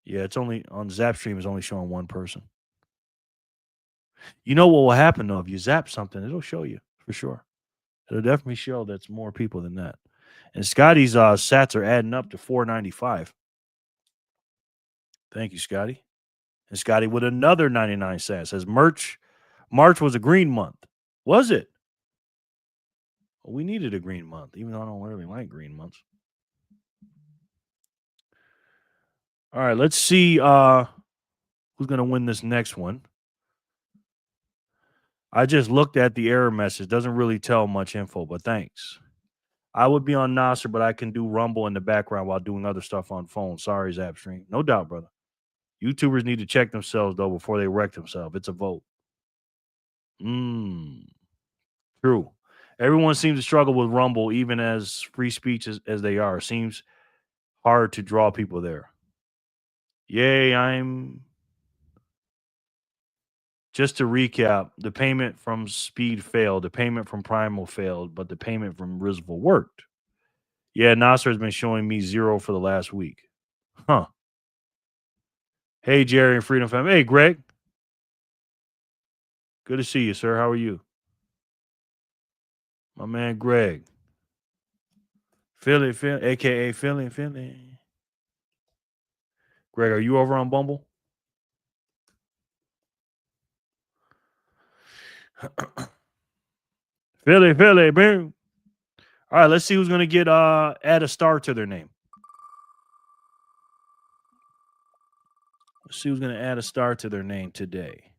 Yeah, it's only on Zapstream is only showing one person. You know what will happen though? If you zap something, it'll show you for sure. It'll definitely show that's more people than that. And Scotty's sats are adding up to 495. Thank you, Scotty. And Scotty with another 99 cents says March was a green month. Was it? Well, we needed a green month, even though I don't really like green months. All right, let's see who's going to win this next one. I just looked at the error message. Doesn't really tell much info, but thanks. I would be on Nasser, but I can do Rumble in the background while doing other stuff on phone. Sorry, Zapstream. No doubt, brother. YouTubers need to check themselves, though, before they wreck themselves. It's a vote. True. Everyone seems to struggle with Rumble, even as free speech as they are. Seems hard to draw people there. Yay, just to recap, the payment from Speed failed, the payment from Primal failed, but the payment from Rizval worked. Yeah, Nasser has been showing me 0 for the last week. Huh. Hey, Jerry and Freedom Family. Hey, Greg. Good to see you, sir. How are you? My man, Greg. Philly, a.k.a. Philly. Greg, are you over on Bumble? Philly, boom. All right, let's see who's going to get add a star to their name. Let's see who's going to add a star to their name today.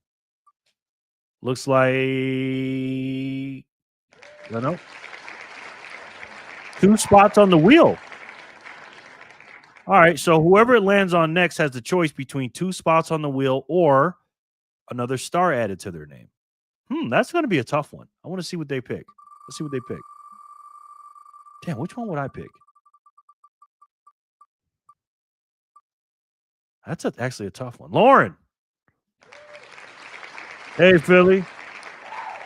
Looks like, I don't know, 2 spots on the wheel. All right, so whoever it lands on next has the choice between 2 spots on the wheel or another star added to their name. That's going to be a tough one. I want to see what they pick. Let's see what they pick. Damn, which one would I pick? That's actually a tough one. Lauren. Hey, Philly.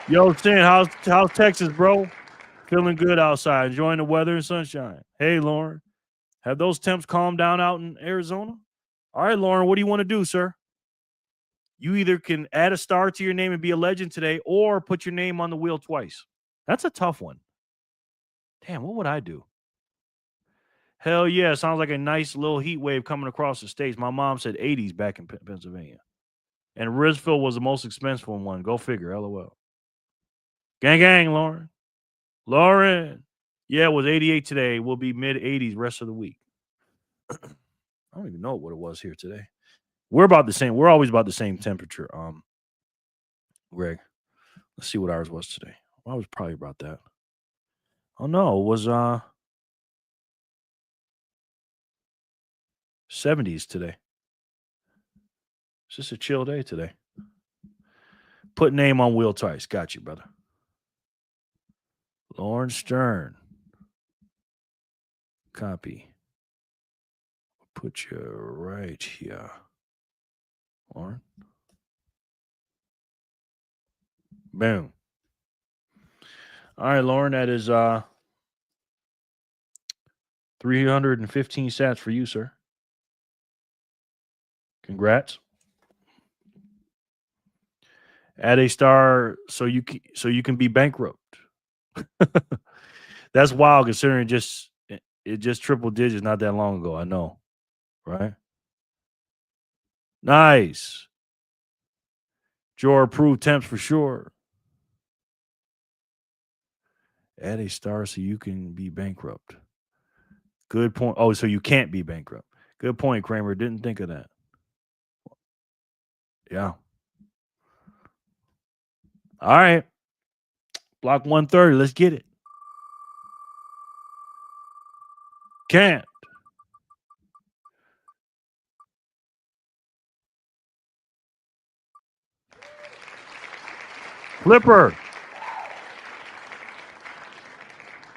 Yo, Stan, how's Texas, bro? Feeling good outside, enjoying the weather and sunshine. Hey, Lauren. Have those temps calmed down out in Arizona? All right, Lauren, what do you want to do, sir? You either can add a star to your name and be a legend today, or put your name on the wheel twice. That's a tough one. Damn, what would I do? Hell yeah, sounds like a nice little heat wave coming across the states. My mom said 80s back in Pennsylvania. And Risville was the most expensive one. Go figure, LOL. Gang, gang, Lauren. Lauren. Yeah, it was 88 today. We'll be mid-80s rest of the week. I don't even know what it was here today. We're about the same. We're always about the same temperature. Greg, let's see what ours was today. Well, I was probably about that. Oh no, it was 70s today. It's just a chill day today. Put name on wheel twice. Got you, brother. Lauren Stern. Copy. Put you right here. Lauren. Boom. All right, Lauren, that is 315 sats for you, sir. Congrats. Add a star so you can be bankrupt. That's wild considering it just triple digits not that long ago. I know, right? Nice. Jor approved temps for sure. Add a star so you can be bankrupt. Good point. Oh, so you can't be bankrupt. Good point, Kramer. Didn't think of that. Yeah. All right. Block 130. Let's get it. Can't. Flipper.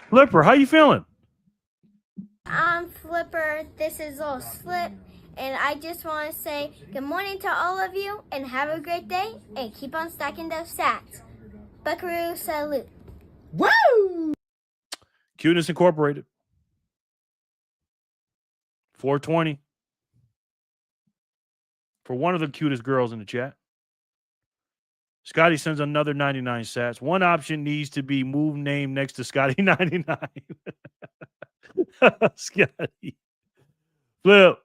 Flipper, how you feeling? I'm Flipper. This is Little Flip. And I just want to say good morning to all of you and have a great day and keep on stacking those sats. Buckaroo salute. Woo! Cuteness Incorporated. 420. For one of the cutest girls in the chat. Scotty sends another 99 sats. One option needs to be move name next to Scotty 99. Scotty. Flip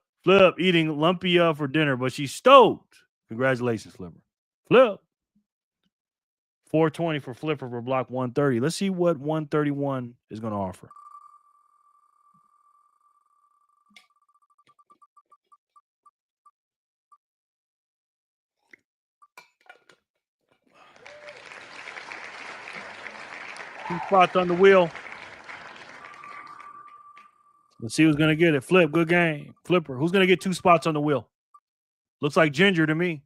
eating lumpia for dinner, but she's stoked. Congratulations, Flipper. Flip. 420 for Flipper for block 130. Let's see what 131 is going to offer. Two spots on the wheel. Let's see who's going to get it. Flip, good game. Flipper, who's going to get two spots on the wheel? Looks like Ginger to me.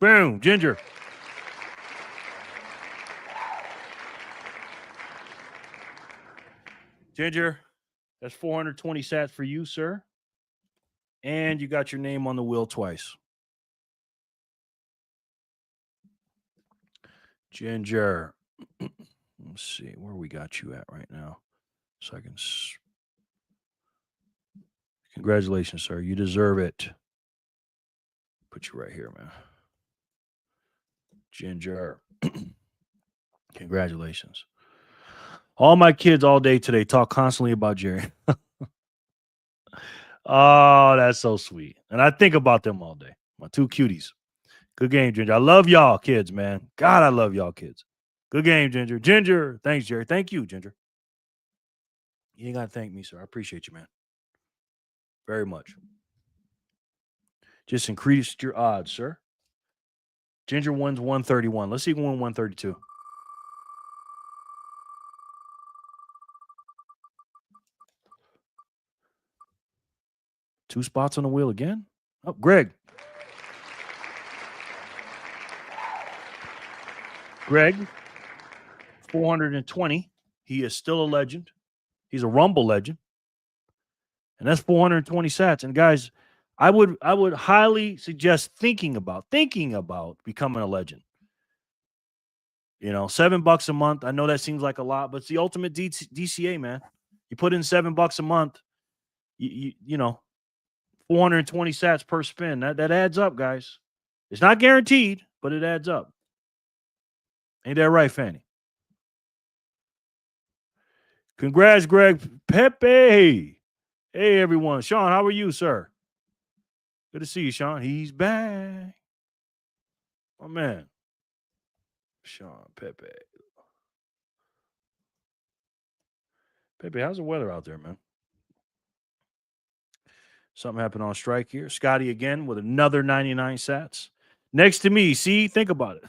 Boom, Ginger. Ginger, that's 420 sats for you, sir. And you got your name on the wheel twice. Ginger. Let's see where we got you at right now. So I can. Congratulations, sir. You deserve it. Put you right here, man. Ginger. Congratulations. All my kids all day today talk constantly about Jerry. Oh, that's so sweet. And I think about them all day. My two cuties. Good game, Ginger. I love y'all kids, man. God, I love y'all kids. Good game, Ginger. Ginger. Thanks, Jerry. Thank you, Ginger. You ain't got to thank me, sir. I appreciate you, man. Very much. Just increased your odds, sir. Ginger wins 131. Let's see who won 132. Two spots on the wheel again? Oh, Greg. Greg, 420. He is still a legend. He's a Rumble legend. And that's 420 sats. And guys, I would highly suggest thinking about becoming a legend. You know, $7 a month. I know that seems like a lot, but it's the ultimate DCA, man. You put in $7 a month, you know, 420 sats per spin. That adds up, guys. It's not guaranteed, but it adds up. Ain't that right, Fanny? Congrats, Greg Pepe. Hey, everyone. Sean, how are you, sir? Good to see you, Sean. He's back. Oh, man. Sean Pepe. Pepe, how's the weather out there, man? Something happened on strike here. Scotty again with another 99 sats. Next to me. See, think about it.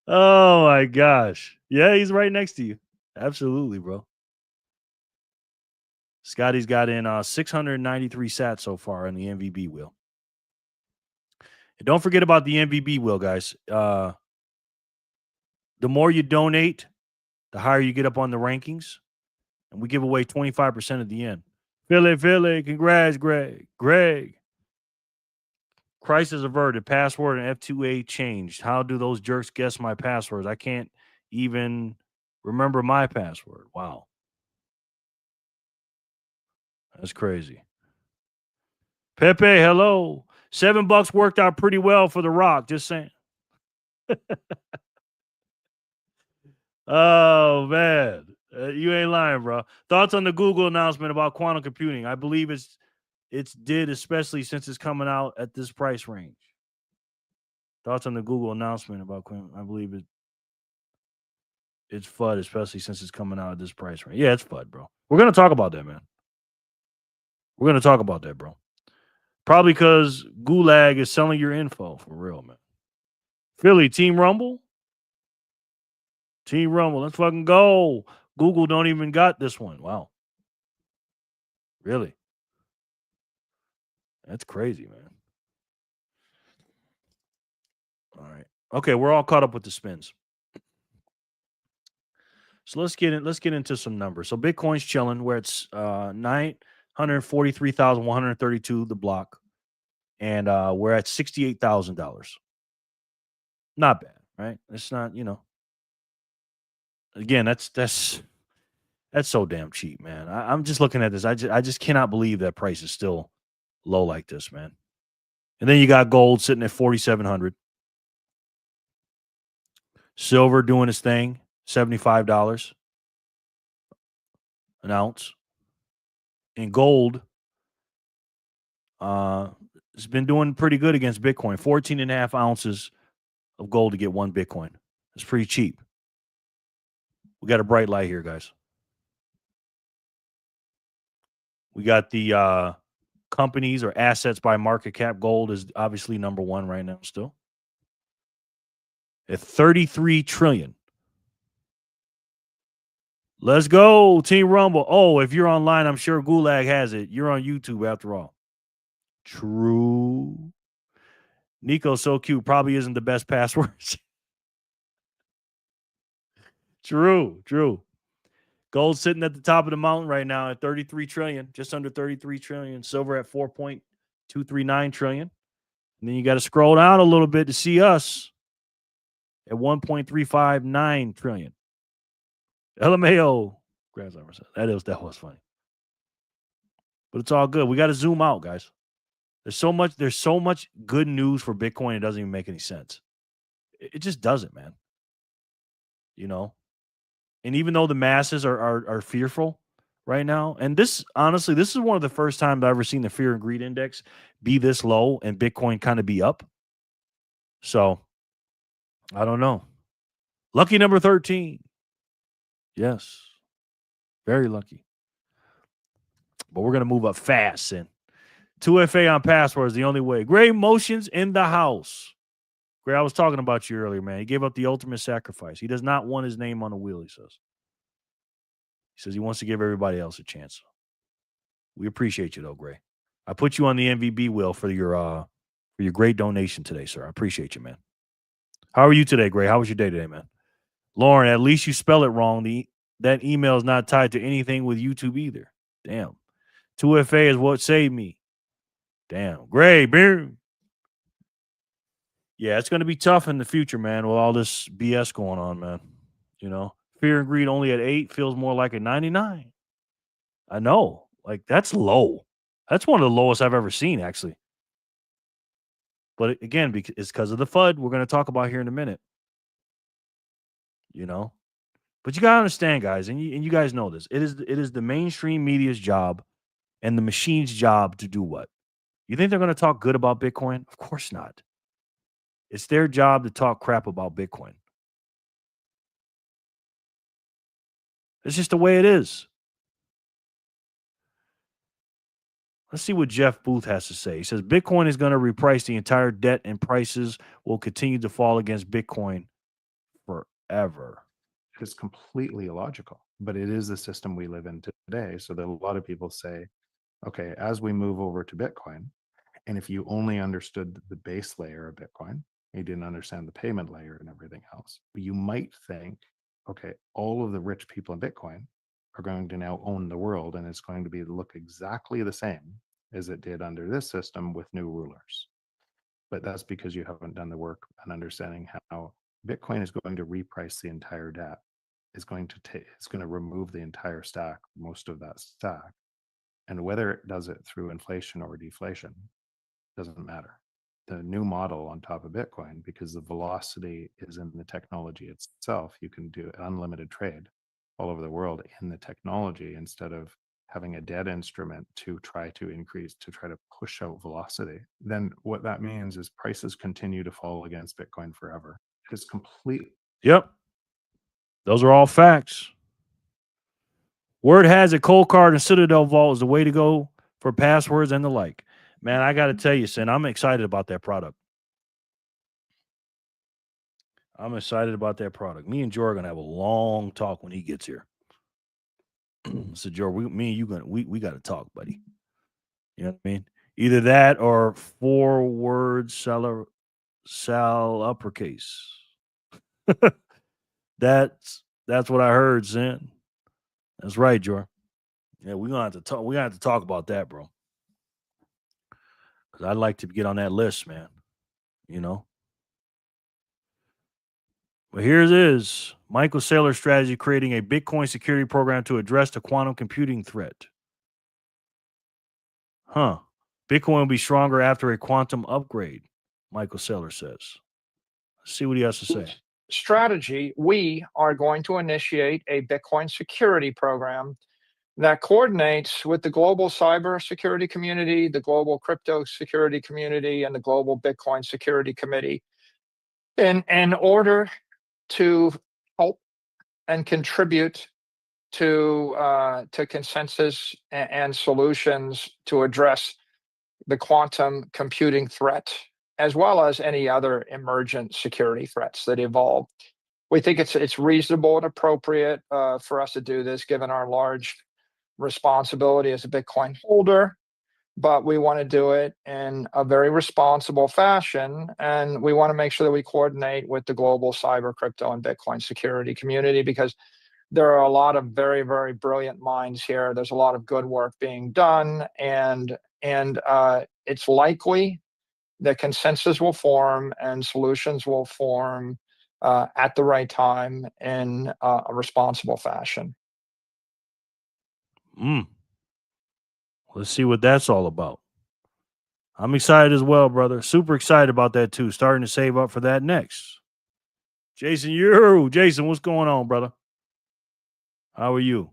Oh, my gosh. Yeah, he's right next to you. Absolutely, bro. Scotty's got in 693 sats so far on the MVB wheel. And don't forget about the MVB wheel, guys. The more you donate, the higher you get up on the rankings. And we give away 25% at the end. Philly, congrats, Greg. Crisis averted. Password and F2A changed. How do those jerks guess my passwords? I can't even remember my password. Wow. That's crazy. Pepe, hello. $7 worked out pretty well for The Rock. Just saying. Oh, man. You ain't lying, bro. Thoughts on the Google announcement about quantum computing? I believe it's did, especially since it's coming out at this price range. Thoughts on the Google announcement about quantum? I believe it's FUD, especially since it's coming out at this price range. Yeah, it's FUD, bro. We're going to talk about that, man. We're going to talk about that, bro. Probably because Gulag is selling your info for real, man. Philly, Team Rumble? Team Rumble, let's fucking go. Google don't even got this one. Wow. Really? That's crazy, man. All right. Okay, we're all caught up with the spins. So let's get into some numbers. So Bitcoin's chilling where it's 943,132 the block. And we're at $68,000. Not bad, right? It's not, you know. Again, that's so damn cheap, man. I'm just looking at this. I just cannot believe that price is still low like this, man. And then you got gold sitting at 4,700. Silver doing its thing, $75 an ounce. And gold has been doing pretty good against Bitcoin. 14.5 ounces of gold to get one Bitcoin. It's pretty cheap. We got a bright light here, guys. We got the companies or assets by market cap. Gold is obviously number one right now still. At 33 trillion. Let's go, Team Rumble. Oh, if you're online, I'm sure Gulag has it. You're on YouTube after all. True. Nico's so cute. Probably isn't the best passwords. True. Gold sitting at the top of the mountain right now at 33 trillion, just under 33 trillion. Silver at 4.239 trillion. And then you got to scroll down a little bit to see us at 1.359 trillion. LMAO. That was funny. But it's all good. We got to zoom out, guys. There's so much good news for Bitcoin, it doesn't even make any sense. It just doesn't, man. You know? And even though the masses are fearful right now, and this is one of the first times I've ever seen the fear and greed index be this low and Bitcoin kind of be up. So, I don't know. Lucky number 13. Yes. Very lucky. But we're going to move up fast. And 2FA on password is the only way. Gray Motions in the house. Gray, I was talking about you earlier, man. He gave up the ultimate sacrifice. He does not want his name on the wheel, he says. He says he wants to give everybody else a chance. We appreciate you, though, Gray. I put you on the MVB wheel for your great donation today, sir. I appreciate you, man. How are you today, Gray? How was your day today, man? Lauren, at least you spell it wrong. That email is not tied to anything with YouTube either. Damn. 2FA is what saved me. Damn. Great, beer. Yeah, it's going to be tough in the future, man, with all this BS going on, man. You know, fear and greed only at 8 feels more like a 99. I know. Like, that's low. That's one of the lowest I've ever seen, actually. But again, it's because of the FUD we're going to talk about here in a minute. You know? But you got to understand, guys, and you guys know this. It is the mainstream media's job and the machine's job to do what? You think they're going to talk good about Bitcoin? Of course not. It's their job to talk crap about Bitcoin. It's just the way it is. Let's see what Jeff Booth has to say. He says Bitcoin is going to reprice the entire debt and prices will continue to fall against Bitcoin forever. It's completely illogical, but it is the system we live in today. So that a lot of people say, okay, as we move over to Bitcoin, and if you only understood the base layer of Bitcoin, you didn't understand the payment layer and everything else, you might think, okay, all of the rich people in Bitcoin are going to now own the world, and it's going to be look exactly the same as it did under this system with new rulers. But that's because you haven't done the work and understanding how Bitcoin is going to reprice the entire debt. It's going to remove the entire stack, most of that stack. And whether it does it through inflation or deflation doesn't matter. The new model on top of Bitcoin, because the velocity is in the technology itself, you can do unlimited trade all over the world in the technology instead of having a dead instrument to try to push out velocity. Then what that means is prices continue to fall against Bitcoin forever. It's complete. Yep. Those are all facts. Word has it, Cold Card and Citadel Vault is the way to go for passwords and the like. Man, I got to tell you, Sin, I'm excited about that product. I'm excited about that product. Me and Joe are going to have a long talk when he gets here. So, Joe, me and you, we got to talk, buddy. You know what I mean? Either that or 4-word sell uppercase. That's what I heard, Sin. That's right, Joe. Yeah, we're gonna have to talk. We have to talk about that, bro. Because I'd like to get on that list, man. You know. But here it is. Michael Saylor's strategy creating a Bitcoin security program to address the quantum computing threat. Huh. Bitcoin will be stronger after a quantum upgrade, Michael Saylor says. Let's see what he has to say. Strategy, we are going to initiate a Bitcoin security program that coordinates with the global cybersecurity community, the global crypto security community, and the global Bitcoin security committee in order to help and contribute to consensus and solutions to address the quantum computing threat, as well as any other emergent security threats that evolve. We think it's reasonable and appropriate for us to do this, given our large responsibility as a Bitcoin holder, but we want to do it in a very responsible fashion, and we want to make sure that we coordinate with the global cyber, crypto, and Bitcoin security community, because there are a lot of very, very brilliant minds here. There's a lot of good work being done, and it's likely that consensus will form and solutions will form at the right time in a responsible fashion. Let's see what that's all about. I'm excited as well, brother. Super excited about that too. Starting to save up for that next. Jason, what's going on, brother? How are you?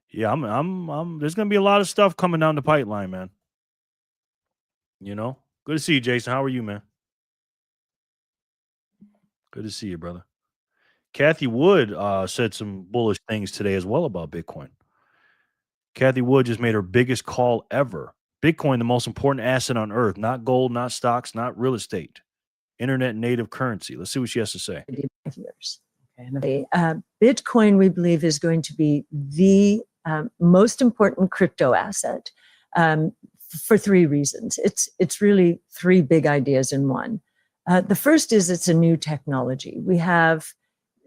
Yeah, I'm there's gonna be a lot of stuff coming down the pipeline, man. You know? Good to see you, Jason. How are you, man? Good to see you, brother. Kathy Wood said some bullish things today as well about Bitcoin. Kathy Wood just made her biggest call ever. Bitcoin, the most important asset on earth, not gold, not stocks, not real estate. Internet native currency. Let's see what she has to say. Years. Okay. Bitcoin, we believe, is going to be the most important crypto asset for 3 reasons. It's really 3 big ideas in one. The first is it's a new technology. We have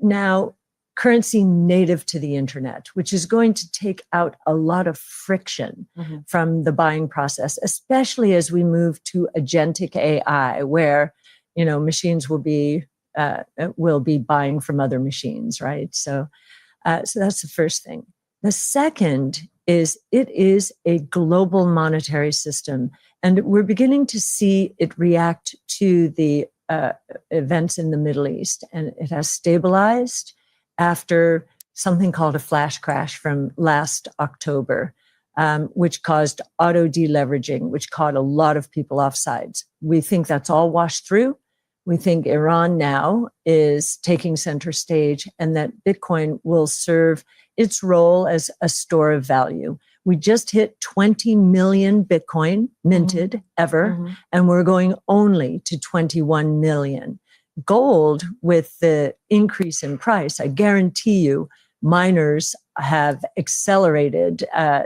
now currency native to the internet, which is going to take out a lot of friction from the buying process, especially as we move to agentic AI, where, you know, machines will be buying from other machines, right? So that's the first thing. The second is it is a global monetary system, and we're beginning to see it react to the events in the Middle East, and it has stabilized after something called a flash crash from last October, which caused auto deleveraging, which caught a lot of people off sides. We think that's all washed through. We think Iran now is taking center stage, and that Bitcoin will serve its role as a store of value. We just hit 20 million Bitcoin minted ever, and we're going only to 21 million. Gold, with the increase in price, I guarantee you, miners have accelerated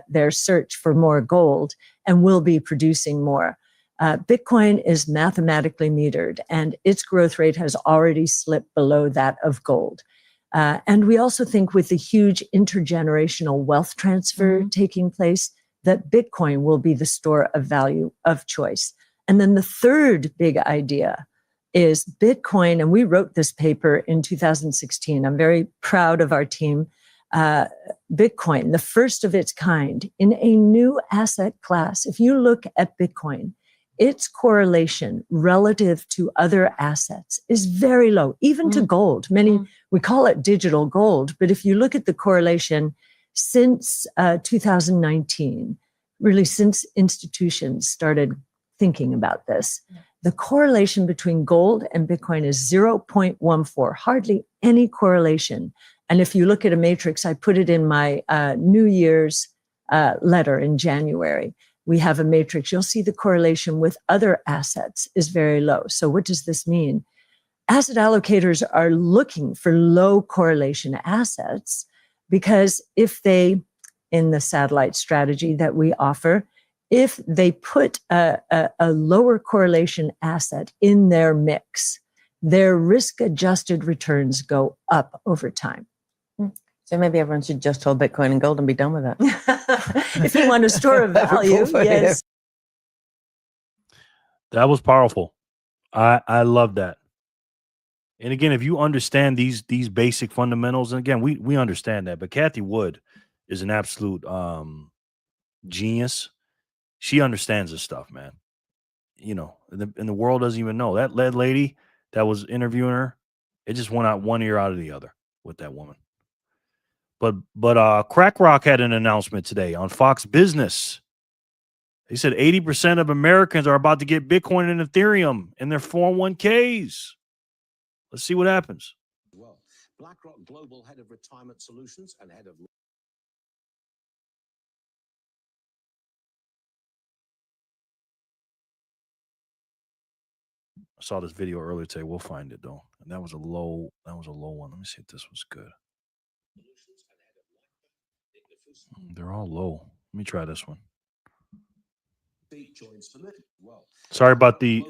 their search for more gold and will be producing more. Bitcoin is mathematically metered, and its growth rate has already slipped below that of gold. And we also think with the huge intergenerational wealth transfer taking place, that Bitcoin will be the store of value of choice. And then the third big idea is Bitcoin, and we wrote this paper in 2016. I'm very proud of our team. Bitcoin, the first of its kind in a new asset class. If you look at Bitcoin, its correlation relative to other assets is very low, even to gold. We call it digital gold, but if you look at the correlation since 2019, really since institutions started thinking about this, the correlation between gold and Bitcoin is 0.14, hardly any correlation. And if you look at a matrix, I put it in my New Year's letter in January. We have a matrix. You'll see the correlation with other assets is very low. So what does this mean? Asset allocators are looking for low correlation assets because if they, in the satellite strategy that we offer, if they put a lower correlation asset in their mix, their risk-adjusted returns go up over time. So maybe everyone should just hold Bitcoin and gold and be done with it. If you want a store of value, yes. That was powerful. I love that. And again, if you understand these basic fundamentals, and again, we understand that, but Kathy Wood is an absolute genius. She understands this stuff, man. You know, and the world doesn't even know. That lead lady that was interviewing her, it just went out one ear out of the other with that woman. But Crack Rock had an announcement today on Fox Business. They said 80% of Americans are about to get Bitcoin and Ethereum in their 401ks. Let's see what happens. Well, BlackRock Global Head of Retirement Solutions and Head of... I saw this video earlier today. We'll find it though. And that was a low one. Let me see if this was good. They're all low. Let me try this one. Sorry about the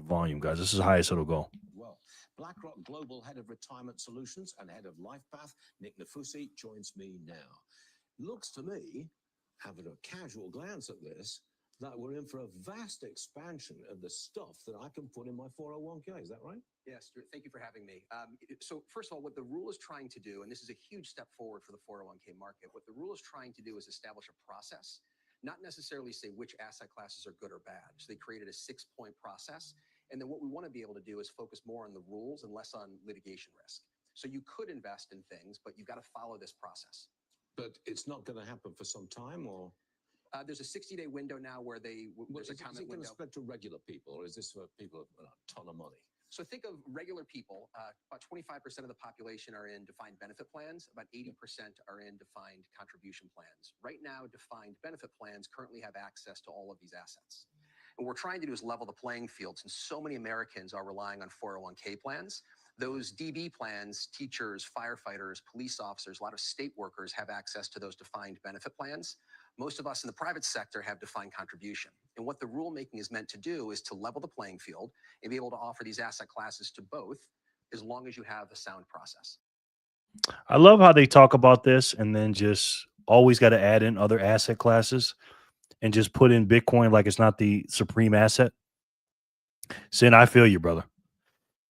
volume, guys. This is the highest it'll go. Well, BlackRock Global Head of Retirement Solutions and Head of LifePath, Nick Nafusi, joins me now. Looks to me, having a casual glance at this, that we're in for a vast expansion of the stuff that I can put in my 401k. Is that right? Yes, Stuart, thank you for having me. So first of all, what the rule is trying to do, and this is a huge step forward for the 401k market, what the rule is trying to do is establish a process, not necessarily say which asset classes are good or bad. So they created a 6-point process. And then what we want to be able to do is focus more on the rules and less on litigation risk. So you could invest in things, but you've got to follow this process. But it's not going to happen for some time, or? There's a 60-day window now where there's a comment window. Is it going to spread to regular people, or is this for people with a ton of money? So think of regular people. About 25% of the population are in defined benefit plans. About 80% are in defined contribution plans. Right now, defined benefit plans currently have access to all of these assets. And what we're trying to do is level the playing field, since so many Americans are relying on 401k plans. Those DB plans, teachers, firefighters, police officers, a lot of state workers have access to those defined benefit plans. Most of us in the private sector have defined contribution. And what the rulemaking is meant to do is to level the playing field and be able to offer these asset classes to both, as long as you have a sound process. I love how they talk about this and then just always got to add in other asset classes and just put in Bitcoin like it's not the supreme asset. Sin, I feel you, brother.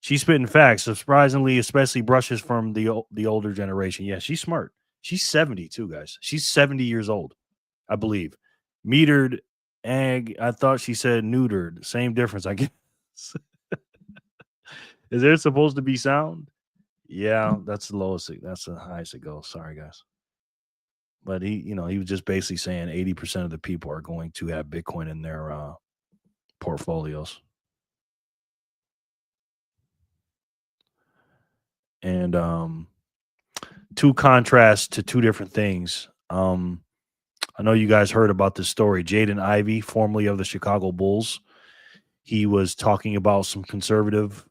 She's spitting facts, surprisingly, especially brushes from the older generation. Yeah, she's smart. She's 70 too, guys. She's 70 years old, I believe. Metered egg. I thought she said neutered. Same difference, I guess. Is there supposed to be sound? Yeah, that's the lowest. That's the highest it goes. Sorry, guys. But he was just basically saying 80% of the people are going to have Bitcoin in their portfolios. And two contrasts to two different things. I know you guys heard about this story. Jaden Ivey, formerly of the Chicago Bulls, he was talking about some conservative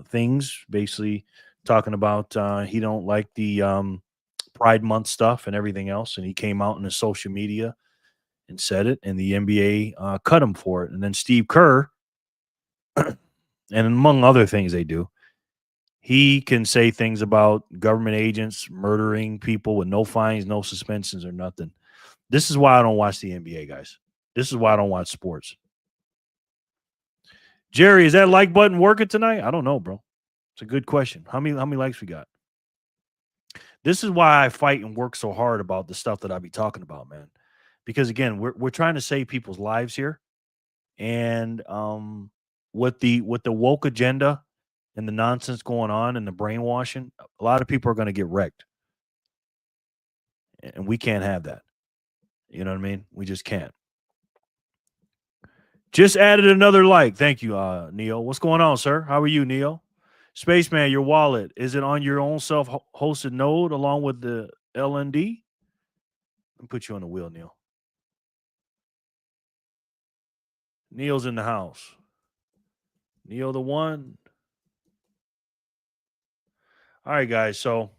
things, basically talking about he don't like the Pride Month stuff and everything else. And he came out in his social media and said it, and the NBA cut him for it. And then Steve Kerr, and among other things they do, he can say things about government agents murdering people with no fines, no suspensions, or nothing. This is why I don't watch the NBA, guys. This is why I don't watch sports. Jerry, is that like button working tonight? I don't know, bro. It's a good question. How many likes we got? This is why I fight and work so hard about the stuff that I be talking about, man. Because again, we're trying to save people's lives here, and with the woke agenda and the nonsense going on and the brainwashing, a lot of people are going to get wrecked, and we can't have that. You know what I mean? We just can't. Just added another like. Thank you, Neo. What's going on, sir? How are you, Neo? Spaceman, your wallet, is it on your own self-hosted node along with the LND? Let me put you on the wheel, Neil. Neil's in the house. Neo the one. All right, guys. So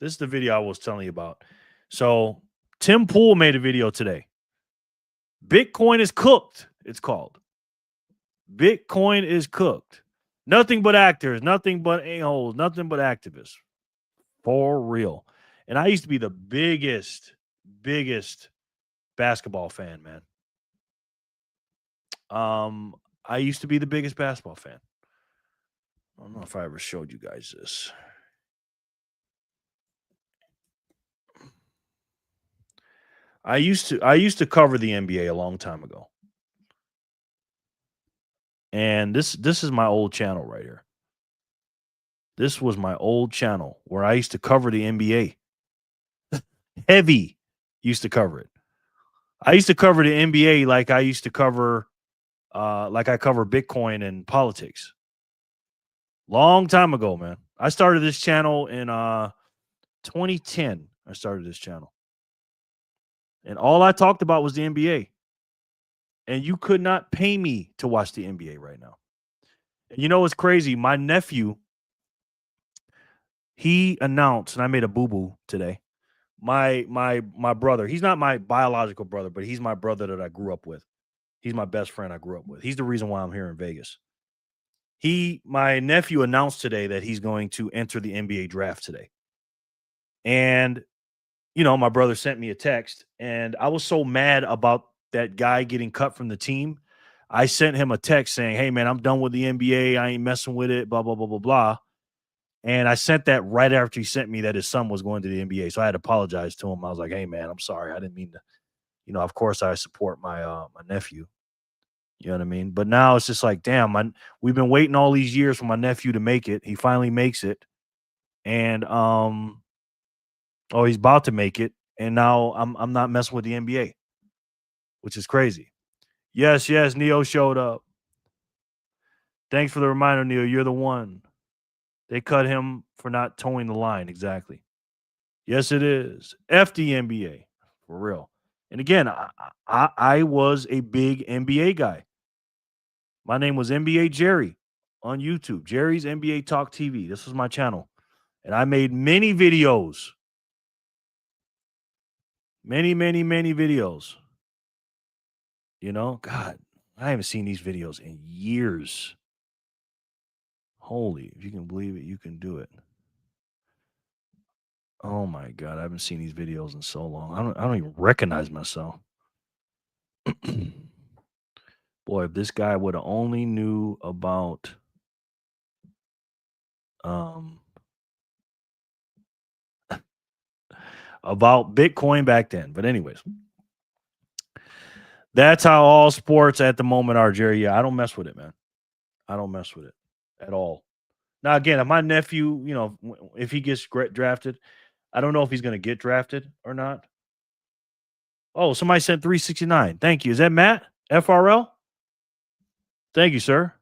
this is the video I was telling you about. So Tim Pool made a video today. Bitcoin is cooked, it's called. Bitcoin is cooked. Nothing but actors, nothing but a-holes, nothing but activists. For real. And I used to be the biggest basketball fan, man. I used to be the biggest basketball fan. I don't know if I ever showed you guys this. I used to cover the NBA a long time ago. And this is my old channel right here. This was my old channel where I used to cover the NBA. Heavy used to cover it. I used to cover the NBA like I used to cover like I cover Bitcoin and politics. Long time ago, man. I started this channel in 2010. I started this channel. And all I talked about was the NBA. And you could not pay me to watch the NBA right now. And you know what's crazy? My nephew, he announced, and I made a boo-boo today. My brother, he's not my biological brother, but he's my brother that I grew up with. He's my best friend I grew up with. He's the reason why I'm here in Vegas. My nephew announced today that he's going to enter the NBA draft today. And, you know, my brother sent me a text, and I was so mad about that guy getting cut from the team. I sent him a text saying, hey, man, I'm done with the NBA. I ain't messing with it, blah, blah, blah, blah, blah. And I sent that right after he sent me that his son was going to the NBA. So I had to apologize to him. I was like, hey, man, I'm sorry. I didn't mean to, you know, of course I support my nephew. You know what I mean? But now it's just like, damn, we've been waiting all these years for my nephew to make it. He finally makes it. And, he's about to make it. And now I'm not messing with the NBA, which is crazy. Yes, Neo showed up. Thanks for the reminder, Neo. You're the one. They cut him for not towing the line. Exactly. Yes, it is. F the NBA. For real. And again, I was a big NBA guy. My name was NBA Jerry on YouTube. Jerry's NBA Talk TV. This was my channel. And I made many videos. Many videos. You know, God, I haven't seen these videos in years. Holy, if you can believe it, you can do it. Oh my God, I haven't seen these videos in so long. I don't even recognize myself. Boy, if this guy would have only knew about about Bitcoin back then. But anyways, that's how all sports at the moment are, Jerry. Yeah, I don't mess with it, man. I don't mess with it at all. Now, again, if my nephew, you know, if he gets drafted, I don't know if he's going to get drafted or not. Oh, somebody sent 369. Thank you. Is that Matt? FRL? Thank you, sir.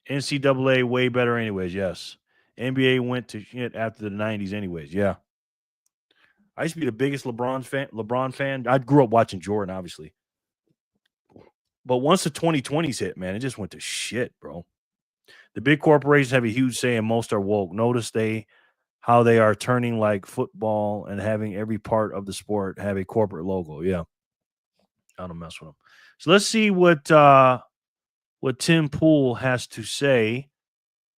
NCAA way better anyways, yes. NBA went to shit after the 90s anyways, yeah. I used to be the biggest LeBron fan. I grew up watching Jordan, obviously. But once the 2020s hit, man, it just went to shit, bro. The big corporations have a huge say and most are woke. Notice how they are turning like football and having every part of the sport have a corporate logo. Yeah. I don't mess with them. So let's see what Tim Pool has to say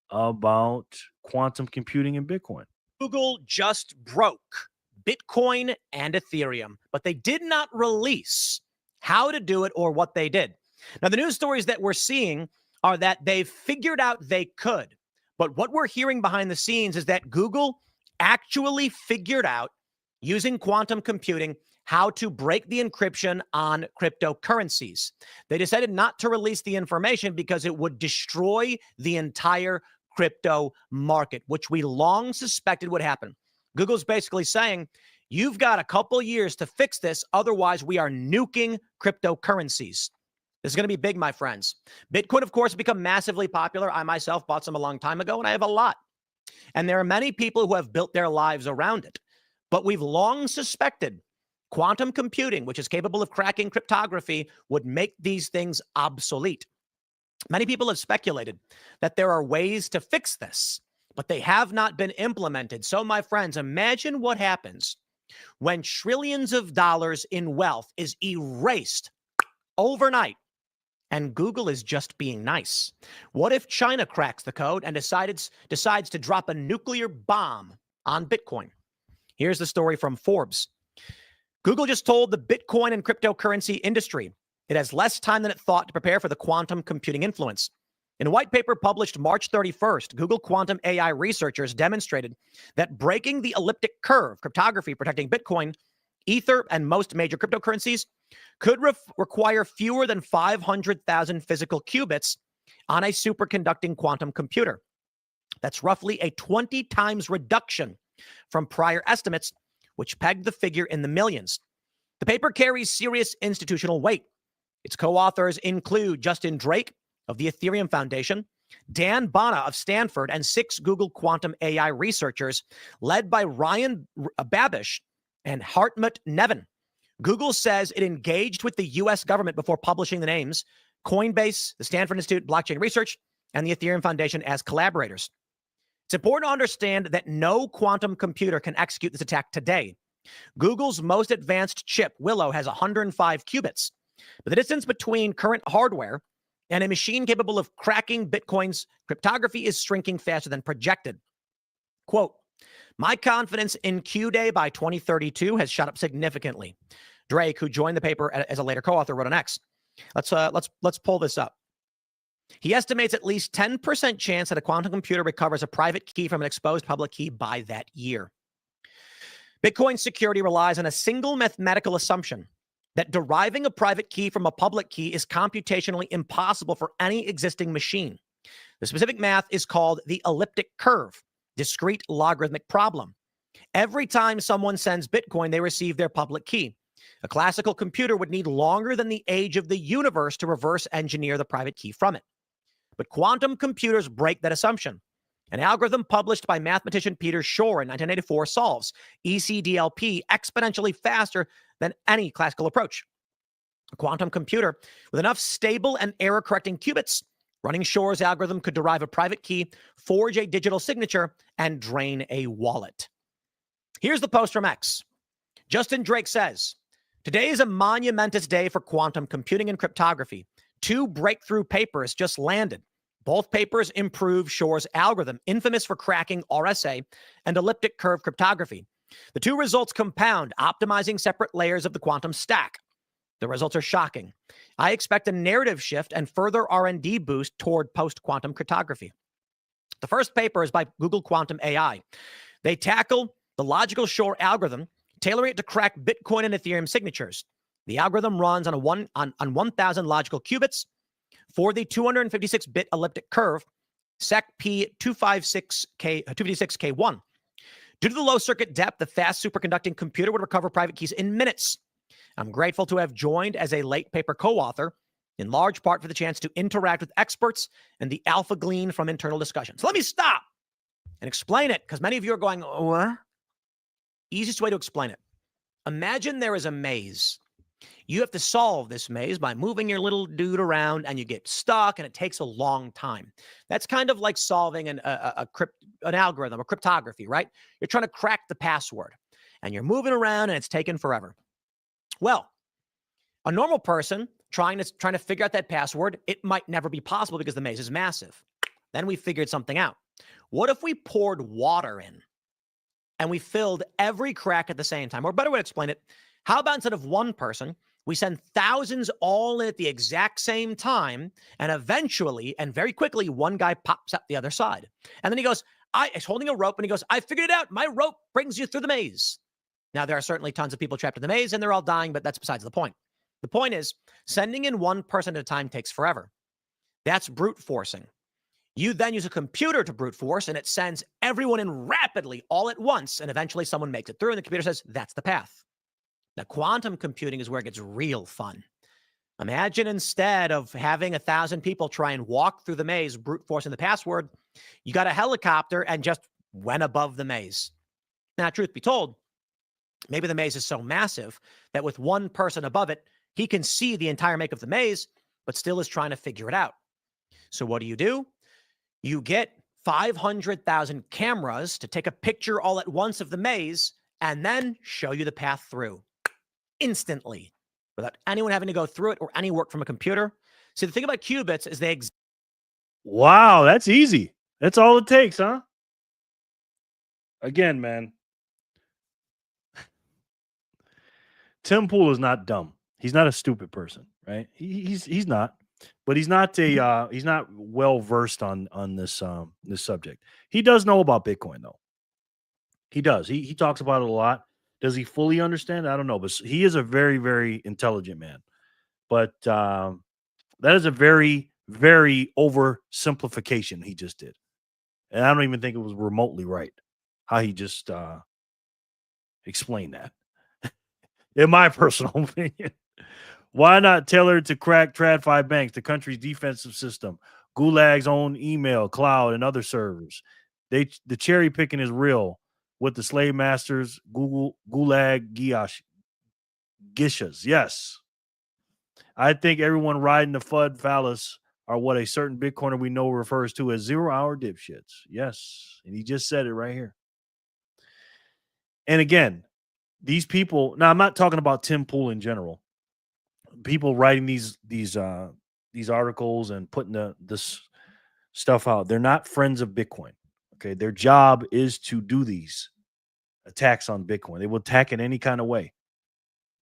about quantum computing and Bitcoin. Google just broke Bitcoin and Ethereum, but they did not release how to do it or what they did. Now, the news stories that we're seeing are that they've figured out they could. But what we're hearing behind the scenes is that Google actually figured out, using quantum computing, how to break the encryption on cryptocurrencies. They decided not to release the information because it would destroy the entire crypto market, which we long suspected would happen. Google's basically saying, you've got a couple years to fix this, otherwise we are nuking cryptocurrencies. This is going to be big, my friends. Bitcoin, of course, has become massively popular. I myself bought some a long time ago, and I have a lot. And there are many people who have built their lives around it. But we've long suspected quantum computing, which is capable of cracking cryptography, would make these things obsolete. Many people have speculated that there are ways to fix this, but they have not been implemented. So, my friends, imagine what happens when trillions of dollars in wealth is erased overnight and Google is just being nice. What if China cracks the code and decides to drop a nuclear bomb on Bitcoin? Here's the story from Forbes. Google just told the Bitcoin and cryptocurrency industry it has less time than it thought to prepare for the quantum computing influence. In a white paper published March 31st, Google quantum AI researchers demonstrated that breaking the elliptic curve cryptography protecting Bitcoin, Ether, and most major cryptocurrencies could require fewer than 500,000 physical qubits on a superconducting quantum computer. That's roughly a 20 times reduction from prior estimates, which pegged the figure in the millions. The paper carries serious institutional weight. Its co-authors include Justin Drake of the Ethereum Foundation, Dan Bana of Stanford, and 6 Google quantum AI researchers led by Ryan Babish and Hartmut Nevin. Google says it engaged with the U.S. government before publishing the names Coinbase, the Stanford Institute Blockchain Research, and the Ethereum Foundation as collaborators. It's important to understand that no quantum computer can execute this attack today. Google's most advanced chip, Willow, has 105 qubits. But the distance between current hardware and a machine capable of cracking Bitcoin's cryptography is shrinking faster than projected. Quote, my confidence in Q-Day by 2032 has shot up significantly. Drake, who joined the paper as a later co-author, wrote on X. Let's pull this up. He estimates at least 10% chance that a quantum computer recovers a private key from an exposed public key by that year. Bitcoin security relies on a single mathematical assumption that deriving a private key from a public key is computationally impossible for any existing machine. The specific math is called the elliptic curve, discrete logarithmic problem. Every time someone sends Bitcoin, they receive their public key. A classical computer would need longer than the age of the universe to reverse engineer the private key from it. But quantum computers break that assumption. An algorithm published by mathematician Peter Shor in 1984 solves ECDLP exponentially faster than any classical approach. A quantum computer with enough stable and error-correcting qubits running Shor's algorithm could derive a private key, forge a digital signature, and drain a wallet. Here's the post from X. Justin Drake says, Today is a monumentous day for quantum computing and cryptography. 2 breakthrough papers just landed. Both papers improve Shor's algorithm, infamous for cracking RSA and elliptic curve cryptography. The 2 results compound, optimizing separate layers of the quantum stack. The results are shocking. I expect a narrative shift and further R&D boost toward post-quantum cryptography. The first paper is by Google Quantum AI. They tackle the logical Shor algorithm, tailoring it to crack Bitcoin and Ethereum signatures. The algorithm runs on 1,000 logical qubits for the 256-bit elliptic curve, SEC P256K1. Due to the low circuit depth, the fast superconducting computer would recover private keys in minutes. I'm grateful to have joined as a late paper co-author, in large part for the chance to interact with experts and the alpha glean from internal discussions. So let me stop and explain it, because many of you are going, what? Easiest way to explain it. Imagine there is a maze. You have to solve this maze by moving your little dude around, and you get stuck, and it takes a long time. That's kind of like solving an algorithm, a cryptography, right? You're trying to crack the password, and you're moving around, and it's taken forever. Well, a normal person trying to figure out that password, it might never be possible because the maze is massive. Then we figured something out. What if we poured water in and we filled every crack at the same time? Or a better way to explain it, how about instead of one person, we send thousands all in at the exact same time, and eventually and very quickly, one guy pops out the other side. And then he goes, he's holding a rope, and he goes, I figured it out. My rope brings you through the maze. Now, there are certainly tons of people trapped in the maze, and they're all dying, but that's besides the point. The point is, sending in one person at a time takes forever. That's brute forcing. You then use a computer to brute force, and it sends everyone in rapidly all at once, and eventually someone makes it through, and the computer says, that's the path. Now, quantum computing is where it gets real fun. Imagine instead of having 1,000 people try and walk through the maze, brute forcing the password, you got a helicopter and just went above the maze. Now, truth be told, maybe the maze is so massive that with one person above it, he can see the entire make of the maze, but still is trying to figure it out. So what do? You get 500,000 cameras to take a picture all at once of the maze and then show you the path through instantly without anyone having to go through it or any work from a computer. See, the thing about qubits is Wow, that's easy. That's all it takes, huh? Again, man. Tim Pool is not dumb. He's not a stupid person, right? He's not, but he's not well versed on this this subject. He does know about Bitcoin though. He does. He talks about it a lot. Does he fully understand? I don't know, but he is a very, very intelligent man. But that is a very, very oversimplification he just did, and I don't even think it was remotely right how he just explained that. In my personal opinion. Why not tailor it to crack TradFi banks, the country's defensive system, Gulag's own email, cloud, and other servers? The cherry picking is real with the slave masters, Gulag Gishas. Yes. I think everyone riding the FUD phallus are what a certain Bitcoiner we know refers to as 0-hour dipshits. Yes. And he just said it right here. And again, these people, now I'm not talking about Tim Pool in general. People writing these articles and putting this stuff out, they're not friends of Bitcoin. Okay, their job is to do these attacks on Bitcoin. They will attack in any kind of way.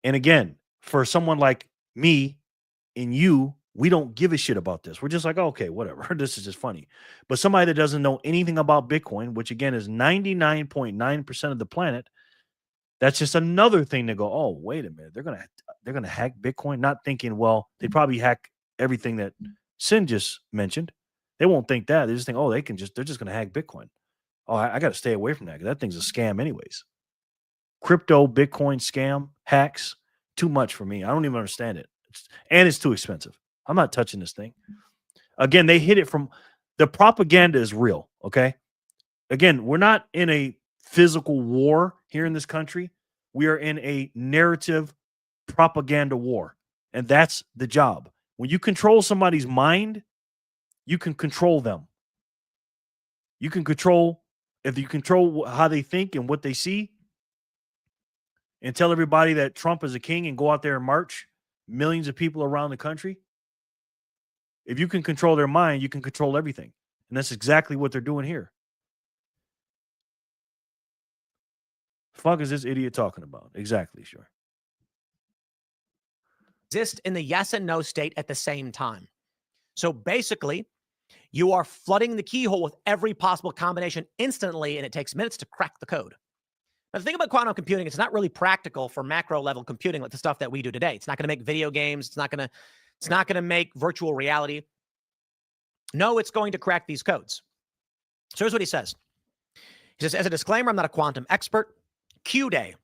And again, for someone like me and you, we don't give a shit about this. We're just like, okay, whatever. This is just funny. But somebody that doesn't know anything about Bitcoin, which again is 99.9% of the planet, that's just another thing to go, oh, wait a minute. They're gonna hack Bitcoin, not thinking, well, they probably hack everything that Sin just mentioned. They won't think that. They just think, oh, they're just gonna hack Bitcoin. Oh, I got to stay away from that because that thing's a scam anyways. Crypto, Bitcoin scam, hacks, too much for me. I don't even understand it. And it's too expensive. I'm not touching this thing. Again, they hit it from the propaganda is real. Okay. Again, we're not in a physical war here in this country. We are in a narrative propaganda war. And that's the job. When you control somebody's mind, you can control them. If you control how they think and what they see, and tell everybody that Trump is a king and go out there and march millions of people around the country? If you can control their mind, you can control everything. And that's exactly what they're doing here. Fuck is this idiot talking about? Exactly, sure. Exist in the yes and no state at the same time. So basically, you are flooding the keyhole with every possible combination instantly, and it takes minutes to crack the code. Now, the thing about quantum computing, it's not really practical for macro level computing like the stuff that we do today. It's not going to make video games. It's not going to make virtual reality. No, it's going to crack these codes. So here's what he says. He says, as a disclaimer, I'm not a quantum expert. Q-Day.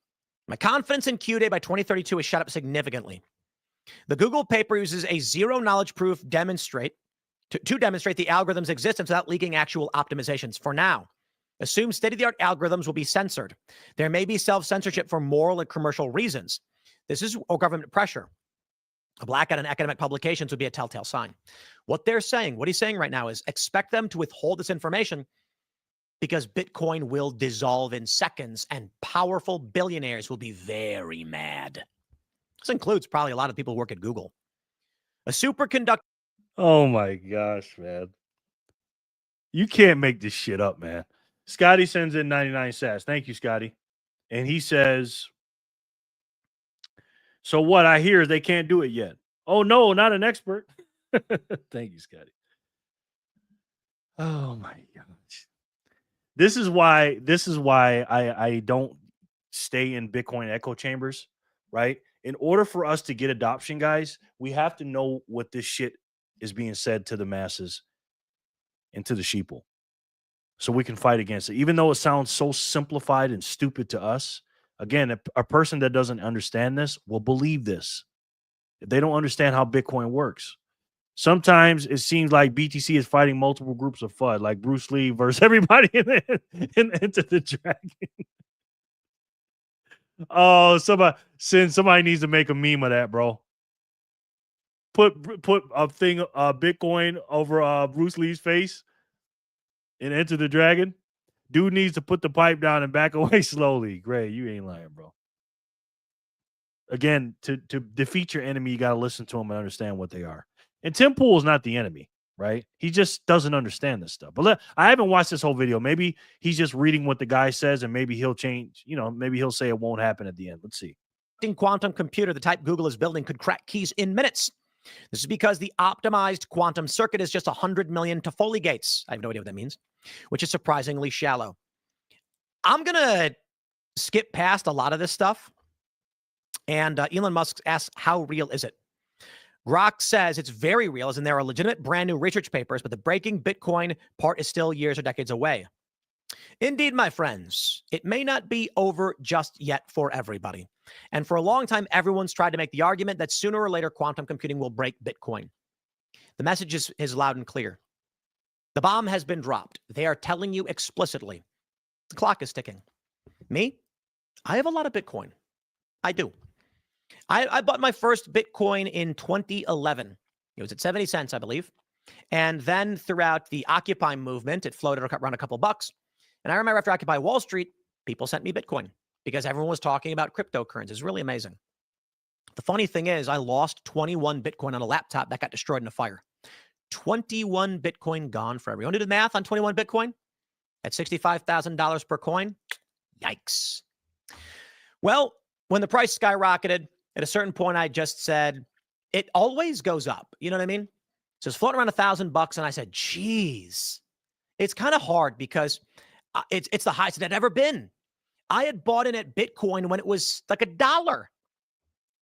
My confidence in Q-Day by 2032 has shot up significantly. The Google paper uses a zero knowledge proof to demonstrate the algorithm's existence without leaking actual optimizations. For now, assume state-of-the-art algorithms will be censored. There may be self-censorship for moral and commercial reasons. This is government pressure. A blackout in academic publications would be a telltale sign. What he's saying right now is expect them to withhold this information because Bitcoin will dissolve in seconds and powerful billionaires will be very mad. This includes probably a lot of people who work at Google. A superconductor. Oh my gosh, man. You can't make this shit up, man. Scotty sends in 99 sats. Thank you, Scotty. And he says, so what I hear is they can't do it yet. Oh no, not an expert. Thank you, Scotty. Oh my gosh. This is why I don't stay in Bitcoin echo chambers, right? In order for us to get adoption, guys, we have to know what this shit is being said to the masses and to the sheeple so we can fight against it. Even though it sounds so simplified and stupid to us, again, a person that doesn't understand this will believe this. If they don't understand how Bitcoin works. Sometimes it seems like BTC is fighting multiple groups of FUD, like Bruce Lee versus everybody in Into the Dragon. Oh, somebody needs to make a meme of that, bro. Put a thing, Bitcoin over Bruce Lee's face and Enter the Dragon. Dude needs to put the pipe down and back away slowly. Gray, you ain't lying, bro. Again, to defeat your enemy, you got to listen to them and understand what they are. And Tim Pool is not the enemy, right? He just doesn't understand this stuff. But I haven't watched this whole video. Maybe he's just reading what the guy says, and maybe he'll change. Maybe he'll say it won't happen at the end. Let's see. Quantum computer, the type Google is building, could crack keys in minutes. This is because the optimized quantum circuit is just 100 million Toffoli gates. I have no idea what that means, which is surprisingly shallow. I'm going to skip past a lot of this stuff. And Elon Musk asks, how real is it? Grok says it's very real, as in there are legitimate brand new research papers, but the breaking Bitcoin part is still years or decades away. Indeed, my friends, it may not be over just yet for everybody. And for a long time, everyone's tried to make the argument that sooner or later, quantum computing will break Bitcoin. The message is loud and clear. The bomb has been dropped. They are telling you explicitly. The clock is ticking. Me? I have a lot of Bitcoin. I do. I bought my first Bitcoin in 2011. It was at 70 cents, I believe. And then throughout the Occupy movement, it floated around a couple bucks. And I remember after Occupy Wall Street, people sent me Bitcoin because everyone was talking about cryptocurrencies. It's really amazing. The funny thing is, I lost 21 Bitcoin on a laptop that got destroyed in a fire. 21 Bitcoin gone forever. You want to do the math on 21 Bitcoin? At $65,000 per coin? Yikes. Well, when the price skyrocketed, at a certain point, I just said, it always goes up. You know what I mean? So it's floating around $1,000, and I said, geez, it's kind of hard because it's the highest it had ever been. I had bought in at Bitcoin when it was like $1.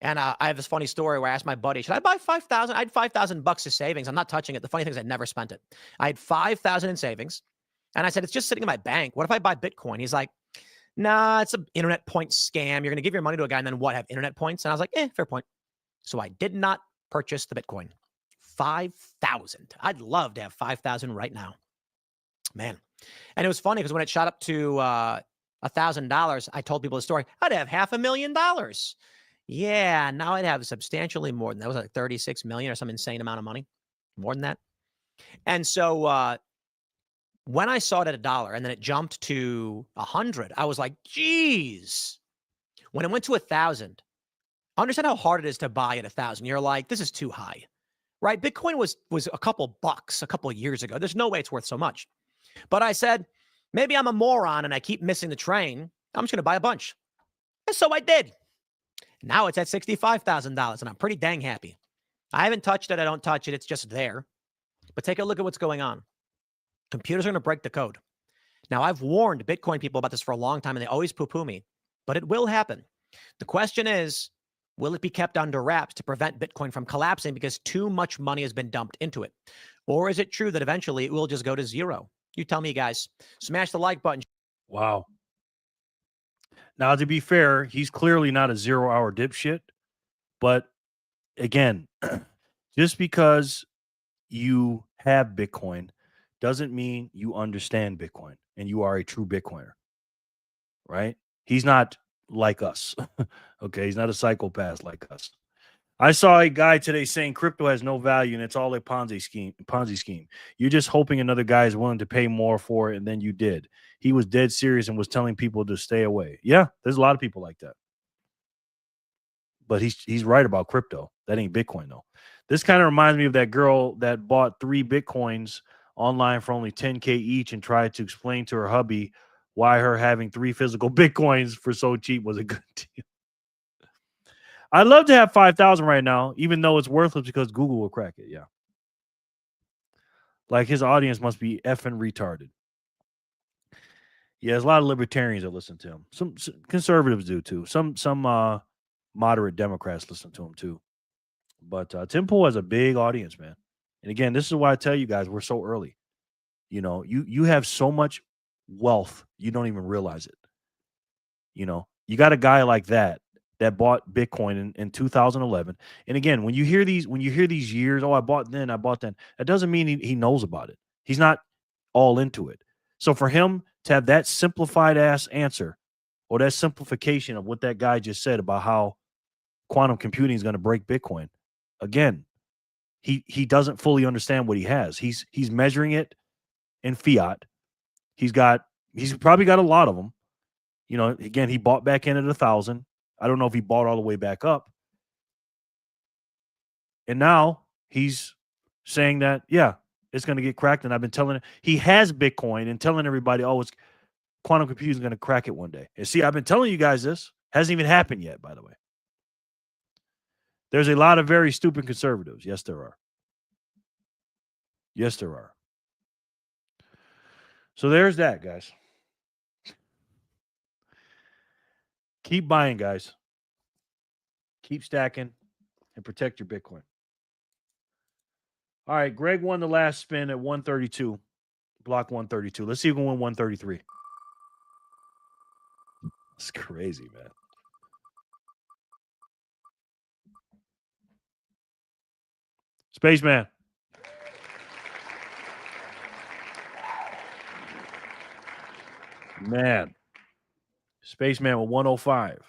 And I have this funny story where I asked my buddy, should I buy 5,000? I had $5,000 of savings. I'm not touching it. The funny thing is I never spent it. I had 5,000 in savings. And I said, it's just sitting in my bank. What if I buy Bitcoin? He's like, nah, it's an internet point scam. You're going to give your money to a guy and then what, have internet points? And I was like, fair point. So I did not purchase the Bitcoin. 5,000. I'd love to have 5,000 right now. Man. And it was funny because when it shot up to $1,000, I told people the story. I'd have $500,000. Yeah, now I'd have substantially more than that. It was like 36 million or some insane amount of money. More than that. And so when I saw it at $1 and then it jumped to 100, I was like, geez, When it went to 1,000, understand how hard it is to buy at 1,000. You're like, this is too high, right? Bitcoin was a couple bucks a couple of years ago. There's no way it's worth so much. But I said, maybe I'm a moron and I keep missing the train. I'm just going to buy a bunch. And so I did. Now it's at $65,000 and I'm pretty dang happy. I haven't touched it. I don't touch it. It's just there. But take a look at what's going on. Computers are going to break the code. Now, I've warned Bitcoin people about this for a long time and they always poo-poo me, but it will happen. The question is, will it be kept under wraps to prevent Bitcoin from collapsing because too much money has been dumped into it? Or is it true that eventually it will just go to zero? You tell me, guys. Smash the like button. Wow. Now, to be fair, he's clearly not a 0-hour dipshit. But again, just because you have Bitcoin doesn't mean you understand Bitcoin and you are a true Bitcoiner, right? He's not like us. Okay, he's not a psychopath like us. I saw a guy today saying crypto has no value and it's all a Ponzi scheme. You're just hoping another guy is willing to pay more for it, and then you did. He was dead serious and was telling people to stay away. Yeah, there's a lot of people like that. But he's right about crypto. That ain't Bitcoin, though. This kind of reminds me of that girl that bought 3 Bitcoins online for only $10K each and tried to explain to her hubby why her having 3 physical Bitcoins for so cheap was a good deal. I'd love to have 5,000 right now, even though it's worthless because Google will crack it. Yeah. Like his audience must be effing retarded. Yeah, there's a lot of libertarians that listen to him. Some conservatives do too. Some moderate Democrats listen to him too. But Tim Pool has a big audience, man. And again, this is why I tell you guys we're so early. You know, you have so much wealth, you don't even realize it. You know, you got a guy like that bought Bitcoin in 2011. And again, when you hear these years, oh, I bought then, that doesn't mean he knows about it. He's not all into it. So for him to have that simplified ass answer or that simplification of what that guy just said about how quantum computing is going to break Bitcoin, again, he doesn't fully understand what he has. He's measuring it in fiat. He's probably got a lot of them. You know, again, he bought back in at 1,000. I don't know if he bought all the way back up. And now he's saying that, yeah, it's going to get cracked. And I've been telling him he has Bitcoin and telling everybody, oh, it's quantum computing is going to crack it one day. And see, I've been telling you guys this. Hasn't even happened yet, by the way. There's a lot of very stupid conservatives. Yes, there are. Yes, there are. So there's that, guys. Keep buying, guys. Keep stacking and protect your Bitcoin. All right, Greg won the last spin at 132. Block 132. Let's see who can win 133. It's crazy, man. Spaceman. Man. Spaceman with 105.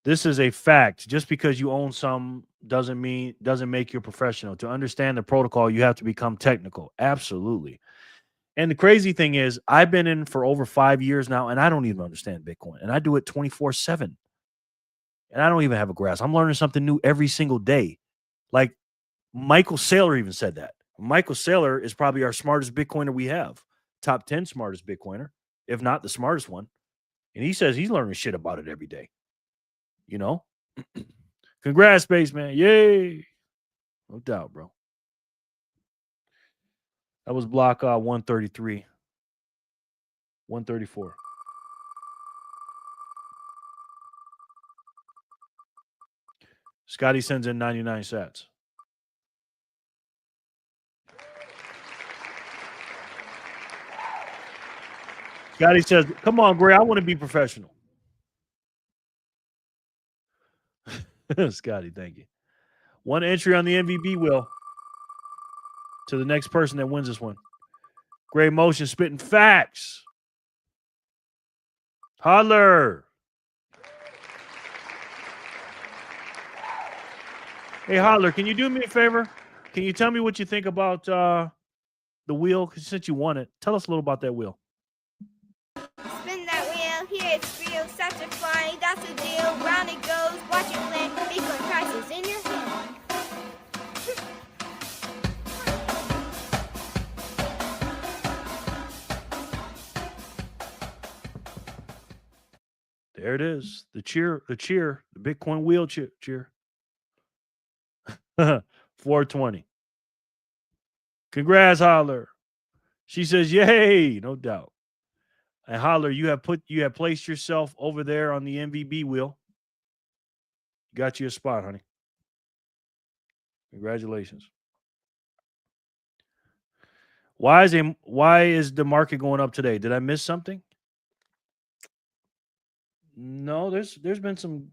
This is a fact. Just because you own some doesn't make you a professional. To understand the protocol, you have to become technical. Absolutely. And the crazy thing is, I've been in for over 5 years now, and I don't even understand Bitcoin. And I do it 24/7. And I don't even have a grasp. I'm learning something new every single day. Like Michael Saylor even said that. Michael Saylor is probably our smartest Bitcoiner we have. Top 10 smartest Bitcoiner, if not the smartest one. And he says he's learning shit about it every day. You know? Congrats, Spaceman. Yay. No doubt, bro. That was block 133. 134. Scotty sends in 99 sats. Scotty says, come on, Gray, I want to be professional. Scotty, thank you. One entry on the MVP wheel to the next person that wins this one. Gray Motion spitting facts. Holler. Hey, Holler, can you do me a favor? Can you tell me what you think about the wheel? Since you won it, tell us a little about that wheel. spin that wheel. Here it's real, such a flying, that's the deal. Round it goes, watch it land. Bitcoin prices in your hand. There it is. The Bitcoin wheel cheer. 420. Congrats, Holler. She says, yay, no doubt. And Holler, you have placed yourself over there on the MVB wheel. Got you a spot, honey. Congratulations. Why is the market going up today? Did I miss something? No, there's been some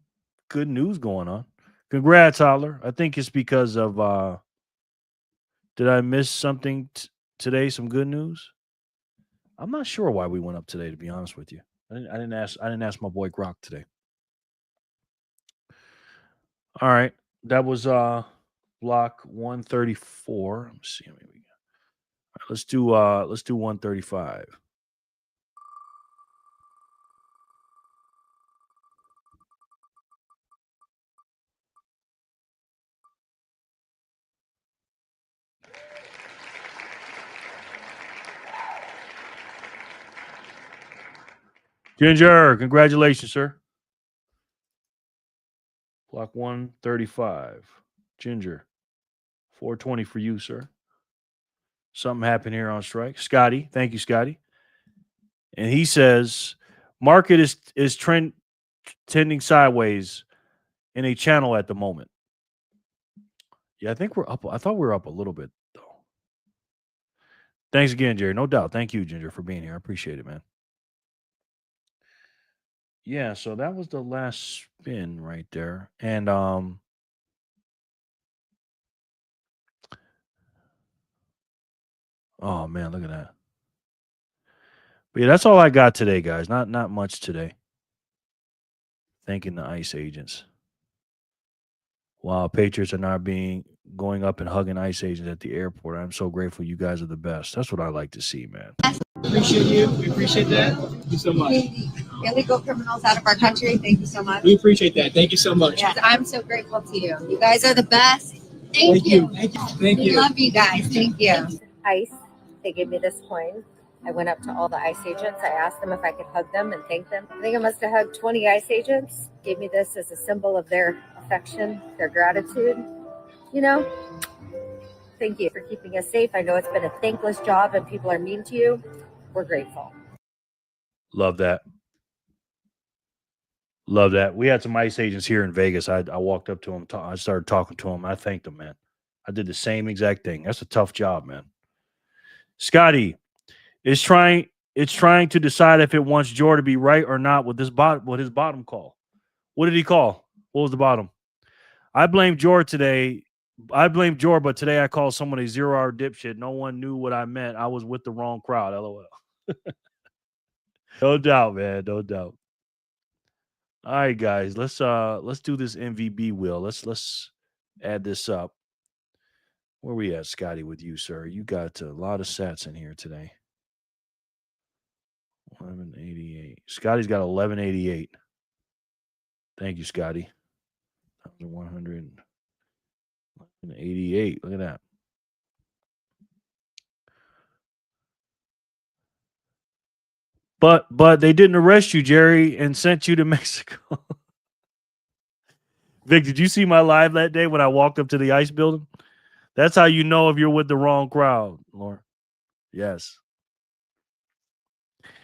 good news going on. Congrats, Holler. I think it's because of did I miss something today? Some good news? I'm not sure why we went up today, to be honest with you. I didn't ask my boy Grok today. All right. That was block 134. Let me see how many we got. All right, let's do 135. Ginger, congratulations, sir. Block 135. Ginger, 420 for you, sir. Something happened here on strike. Scotty, thank you, Scotty. And he says, market is tending sideways in a channel at the moment. Yeah, I think we're up. I thought we were up a little bit, though. Thanks again, Jerry. No doubt. Thank you, Ginger, for being here. I appreciate it, man. Yeah, so that was the last spin right there. And oh man, look at that. But yeah, that's all I got today, guys. Not much today. Thanking the ICE agents. Wow, Patriots are now going up and hugging ICE agents at the airport. I'm so grateful. You guys are the best. That's what I like to see, man. Appreciate you. We appreciate that. Thank you so much. Illegal criminals out of our country. Thank you so much. We appreciate that. Thank you so much. Yes, I'm so grateful to you. You guys are the best. Thank you. Thank you. Thank We you. love you guys. Thank you. ICE, they gave me this coin. I went up to all the ICE agents. I asked them if I could hug them and thank them. I think I must have hugged 20 ICE agents. Gave me this as a symbol of their affection, their gratitude. You know, thank you for keeping us safe. I know it's been a thankless job and people are mean to you. We're grateful. Love that. Love that. We had some ICE agents here in Vegas. I walked up to them. I started talking to them. I thanked them, man. I did the same exact thing. That's a tough job, man. Scotty is trying to decide if it wants Jor to be right or not with his bottom call. What did he call? What was the bottom? I blame Jor today. I blame Jor, but today I called someone a 0-hour dipshit. No one knew what I meant. I was with the wrong crowd. LOL. No doubt, man. No doubt. All right, guys. Let's do this MVB wheel. Let's add this up. Where we at, Scotty, with you, sir? You got a lot of sats in here today. 1188. Scotty's got 1188. Thank you, Scotty. 188. Look at that. But they didn't arrest you, Jerry, and sent you to Mexico. Vic, did you see my live that day when I walked up to the ICE building? That's how you know if you're with the wrong crowd, Lauren. Yes.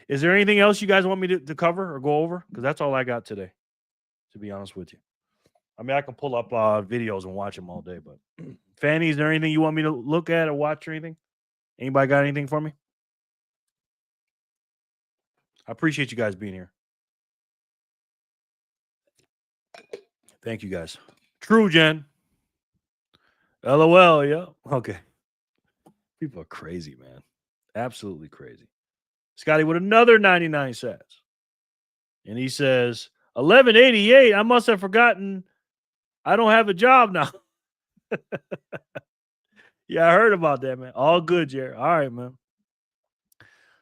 Is there anything else you guys want me to cover or go over? Because that's all I got today, to be honest with you. I mean, I can pull up videos and watch them all day, but Fanny, is there anything you want me to look at or watch or anything? Anybody got anything for me? I appreciate you guys being here. Thank you guys. True, Jen. LOL, yeah. Okay. People are crazy, man. Absolutely crazy. Scotty with another 99 cents. And he says, 1188. I must have forgotten I don't have a job now. Yeah, I heard about that, man. All good, Jerry. All right, man.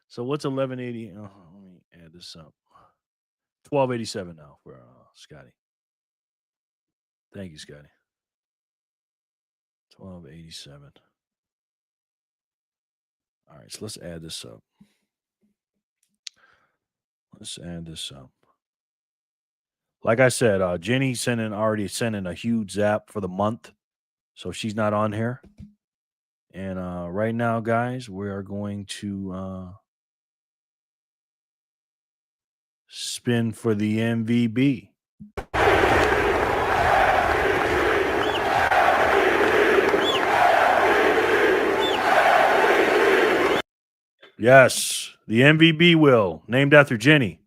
So what's 1180? Oh, let me add add this up. 1287 now for Scotty. Thank you, Scotty. 1287. All right, so let's add this up. Let's add this up. Like I said, Jenny already sending a huge zap for the month, so she's not on here. And right now, guys, we are going to spin for the MVB. Yes, the MVB wheel, named after Jenny.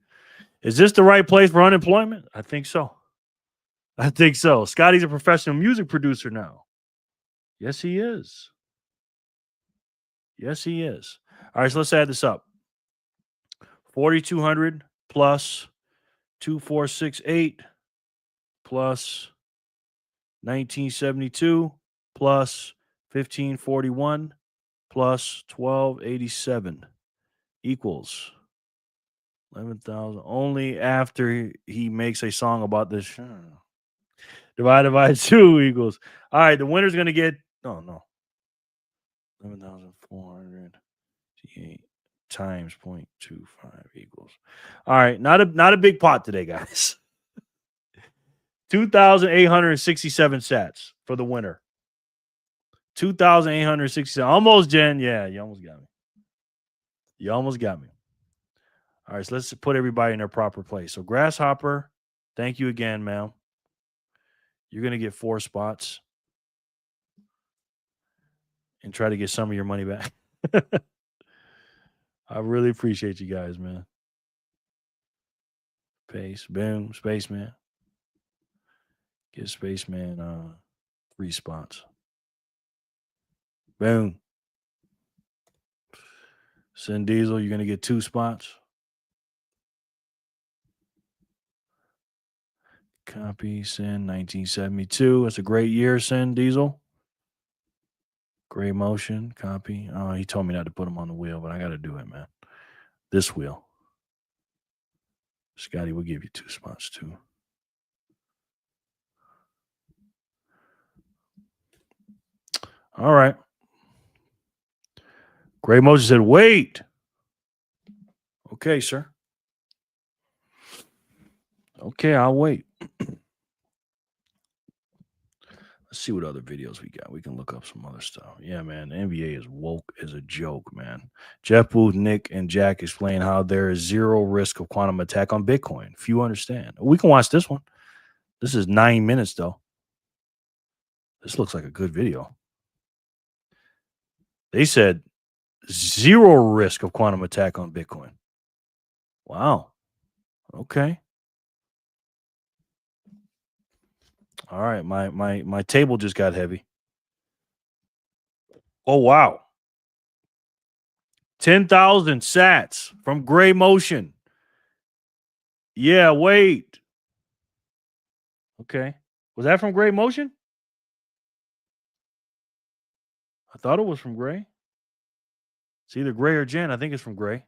Is this the right place for unemployment? I think so. I think so. Scotty's a professional music producer now. Yes, he is. Yes, he is. All right, so let's add this up. 4,200 plus 2,468 plus 1972 plus 1541 plus 1287 equals 11,000. Only after he makes a song about this. Divided by 2 equals. All right, the winner's going to get, no. 11,408 times 0.25 equals. All right, not a big pot today, guys. 2,867 sats for the winner. 2,867. Almost, Jen. Yeah, you almost got me. You almost got me. All right, so let's put everybody in their proper place. So Grasshopper, thank you again, ma'am. You're going to get 4 spots and try to get some of your money back. I really appreciate you guys, man. Pace, boom, Spaceman. Get Spaceman 3 spots. Boom. Sin Diesel, you're going to get 2 spots. Copy, Sin, 1972. That's a great year, Sin Diesel. Gray motion, copy. Oh, he told me not to put him on the wheel, but I got to do it, man. This wheel. Scotty, we'll give you 2 spots, too. All right. Gray motion said, wait. Okay, sir. Okay, I'll wait. Let's see what other videos we got. We can look up some other stuff. Yeah, man. The NBA is woke as a joke, man. Jeff Booth, Nick, and Jack explain how there is zero risk of quantum attack on Bitcoin. Few understand. We can watch this one. This is 9 minutes, though. This looks like a good video. They said zero risk of quantum attack on Bitcoin. Wow. Okay. All right, my table just got heavy. Oh, wow. 10,000 sats from Gray Motion. Yeah, wait. Okay. Was that from Gray Motion? I thought it was from Gray. It's either Gray or Jen. I think it's from Gray.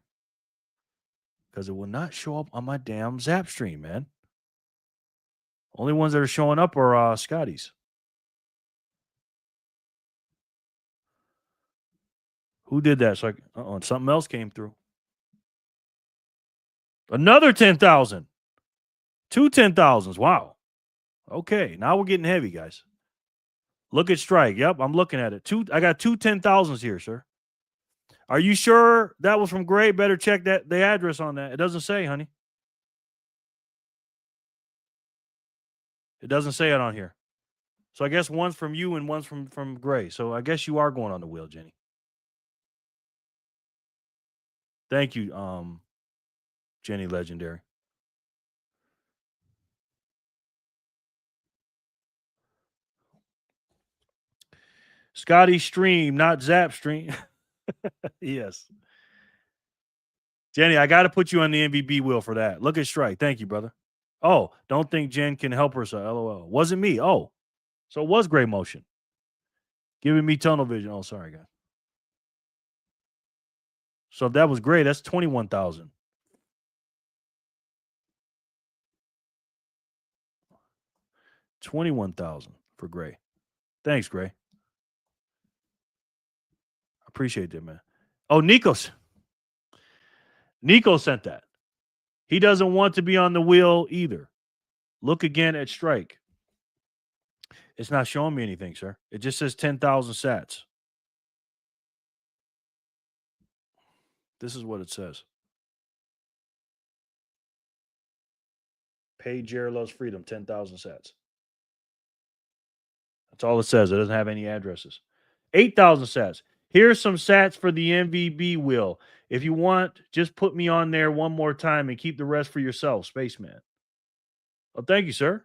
Because it will not show up on my damn Zap stream, man. Only ones that are showing up are Scotty's. Who did that? So something else came through. Another 10,000. 2 10,000s. Wow. Okay, now we're getting heavy, guys. Look at Strike. Yep, I'm looking at it. I got 2 10,000s here, sir. Are you sure that was from Gray? Better check the address on that. It doesn't say, honey. It doesn't say it on here. So I guess one's from you and one's from Gray. So I guess you are going on the wheel, Jenny. Thank you, Jenny Legendary. Scotty stream, not Zap stream. Yes. Jenny, I got to put you on the MVP wheel for that. Look at Strike. Thank you, brother. Oh, don't think Jen can help herself. LOL. Wasn't me. Oh, so it was Gray Motion. Giving me tunnel vision. Oh, sorry, guys. So if that was Gray, that's 21,000. 21,000 for Gray. Thanks, Gray. Appreciate that, man. Oh, Nico sent that. He doesn't want to be on the wheel either. Look again at strike. It's not showing me anything, sir. It just says 10,000 sats. This is what it says. Pay Jerry Loves Freedom, 10,000 sats. That's all it says. It doesn't have any addresses. 8,000 sats. Here's some sats for the MVB wheel. If you want, just put me on there one more time and keep the rest for yourself, Spaceman. Oh, thank you, sir.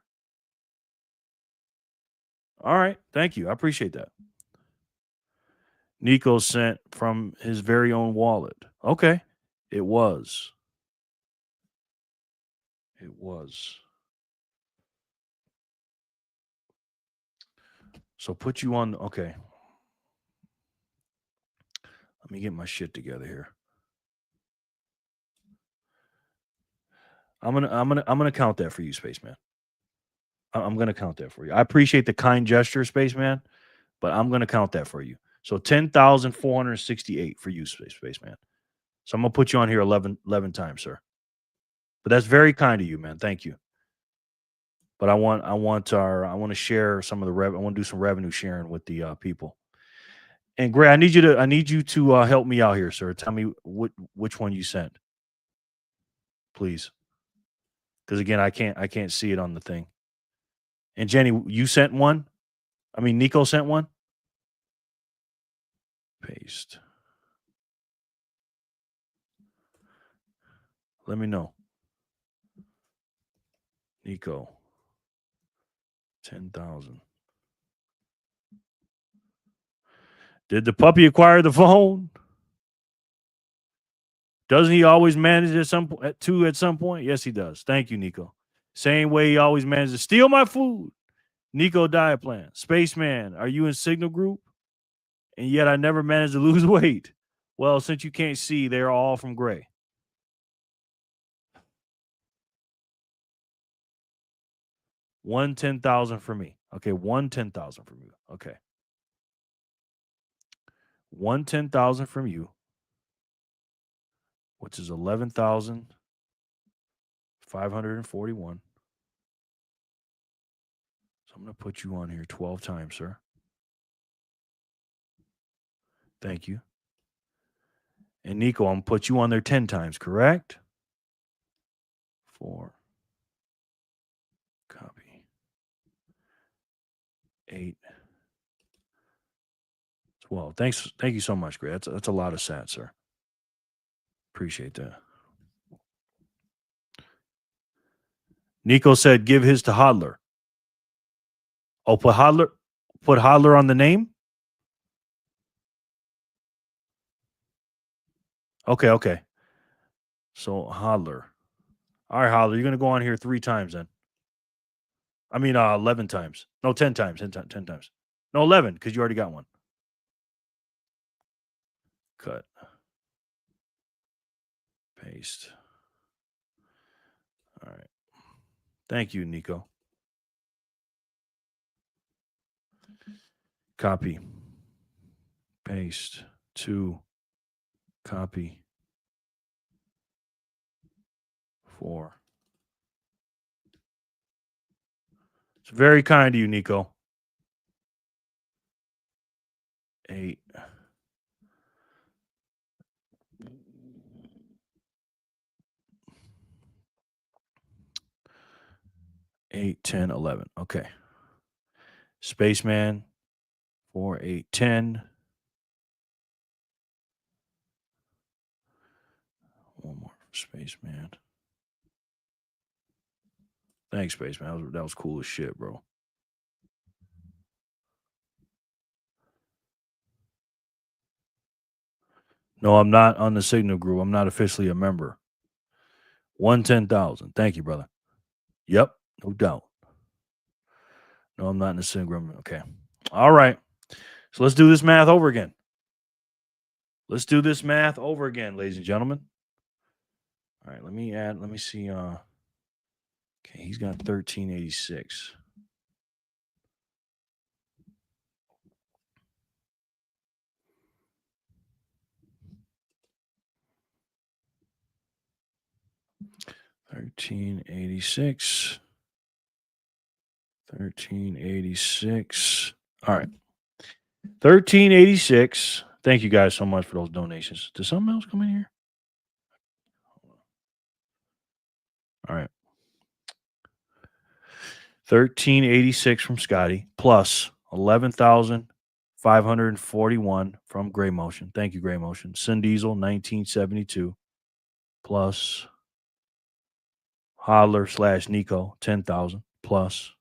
All right. Thank you. I appreciate that. Nico sent from his very own wallet. Okay. It was. It was. So put you on. Okay. Let me get my shit together here. I'm gonna count that for you, Spaceman. I'm gonna count that for you. I appreciate the kind gesture, Spaceman, but I'm gonna count that for you. So 10,468 for you, Spaceman. So I'm gonna put you on here 11 times, sir. But that's very kind of you, man. Thank you. But I want to share some of the I want to do some revenue sharing with the people. And Gray, I need you to help me out here, sir. Tell me which one you sent, please. Because again, I can't see it on the thing. And Jenny, you sent one? I mean, Nico sent one? Paste. Let me know. Nico. 10,000. Did the puppy acquire the phone? Doesn't he always manage at some point? Yes, he does. Thank you, Nico. Same way he always manages to steal my food. Nico diet plan. Spaceman, are you in Signal Group? And yet I never managed to lose weight. Well, since you can't see, they're all from Gray. One 10,000 for me. Okay, one 10,000 from you. Okay. One 10,000 from you, which is 11,541. So I'm going to put you on here 12 times, sir. Thank you. And Nico, I'm going to put you on there 10 times, correct? 4. Copy. 8. 12. Thank you so much, Gray. That's a lot of sats, sir. Appreciate that. Nico said, give his to Hodler. Oh, put Hodler on the name? Okay. So Hodler. All right, Hodler, you're going to go on here 3 times then. I mean, 11 times. No, 10 times. 10 times. No, 11, because you already got one. Cut. Paste. All right. Thank you, Nico. Copy. Paste. 2. Copy. 4. It's very kind of you, Nico. 8. 8, 10, 11. Okay. Spaceman. 4, 8, 10. One more Spaceman. Thanks, Spaceman. That was cool as shit, bro. No, I'm not on the Signal Group. I'm not officially a member. 110,000. Thank you, brother. Yep, no doubt. No, I'm not in the Signal Group. Okay. All right. So let's do this math over again. Let's do this math over again, ladies and gentlemen. All right, let me see. Okay, he's got 1386. 1386. 1386. All right. 1386. Thank you guys so much for those donations. Did something else come in here? All right. 1386 from Scotty plus 11,541 from Gray Motion. Thank you, Gray Motion. Sin Diesel 1972 plus Hodler / Nico 10,000 plus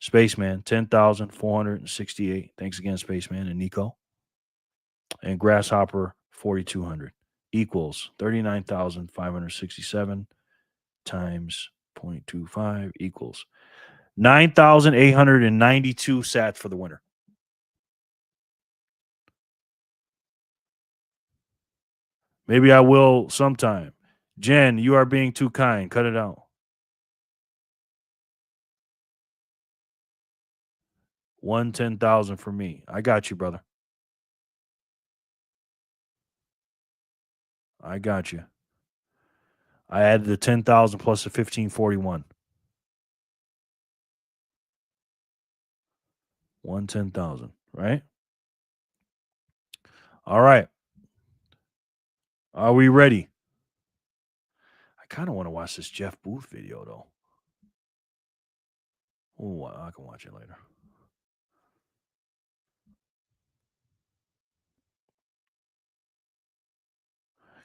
Spaceman 10,468. Thanks again, Spaceman and Nico. And Grasshopper 4,200 equals 39,567 times 0.25 equals 9,892 sats for the winner. Maybe I will sometime. Jen, you are being too kind. Cut it out. 110,000 for me. I got you, brother. I got you. I added the 10,000 plus the 1541. 110,000, right? All right. Are we ready? I kind of want to watch this Jeff Booth video, though. Oh, I can watch it later.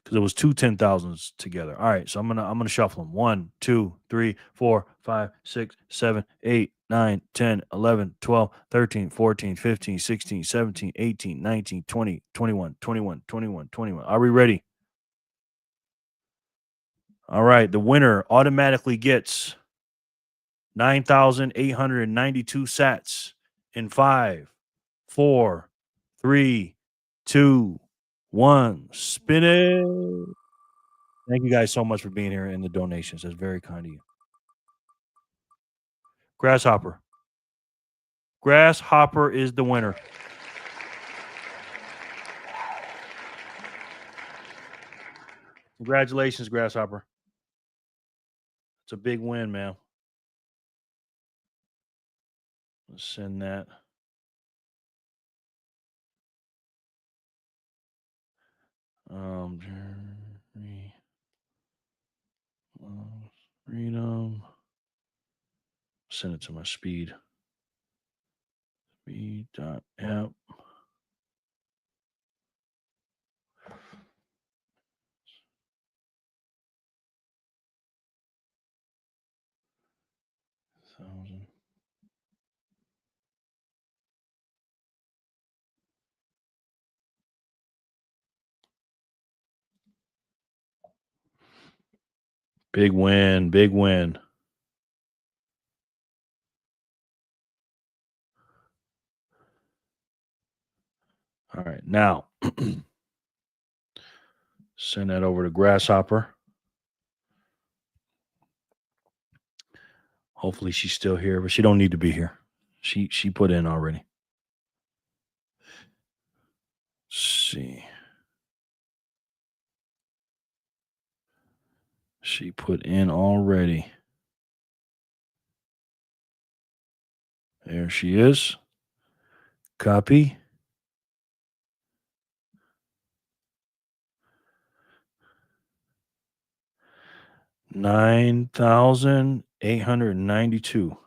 Because it was two 10,000s together. All right, so I'm gonna shuffle them. 1, 2, 3, 4, 5, 6, 7, 8, 9, 10, 11, 12, 13, 14, 15, 16, 17, 18, 19, 20, 21, 21, 21, 21. Are we ready? All right, the winner automatically gets 9,892 sats in 5, 4, 3, 2, 1. Spin it. Thank you guys so much for being here and the donations. That's very kind of you. Grasshopper. Grasshopper is the winner. Congratulations, Grasshopper. It's a big win, man. Let's send that. Freedom. Send it to my speed. Speed.app. Big win, big win. All right, now send that over to Grasshopper. Hopefully she's still here, but she don't need to be here. She put in already. Let's see. She put in already. There she is. Copy. $9,892.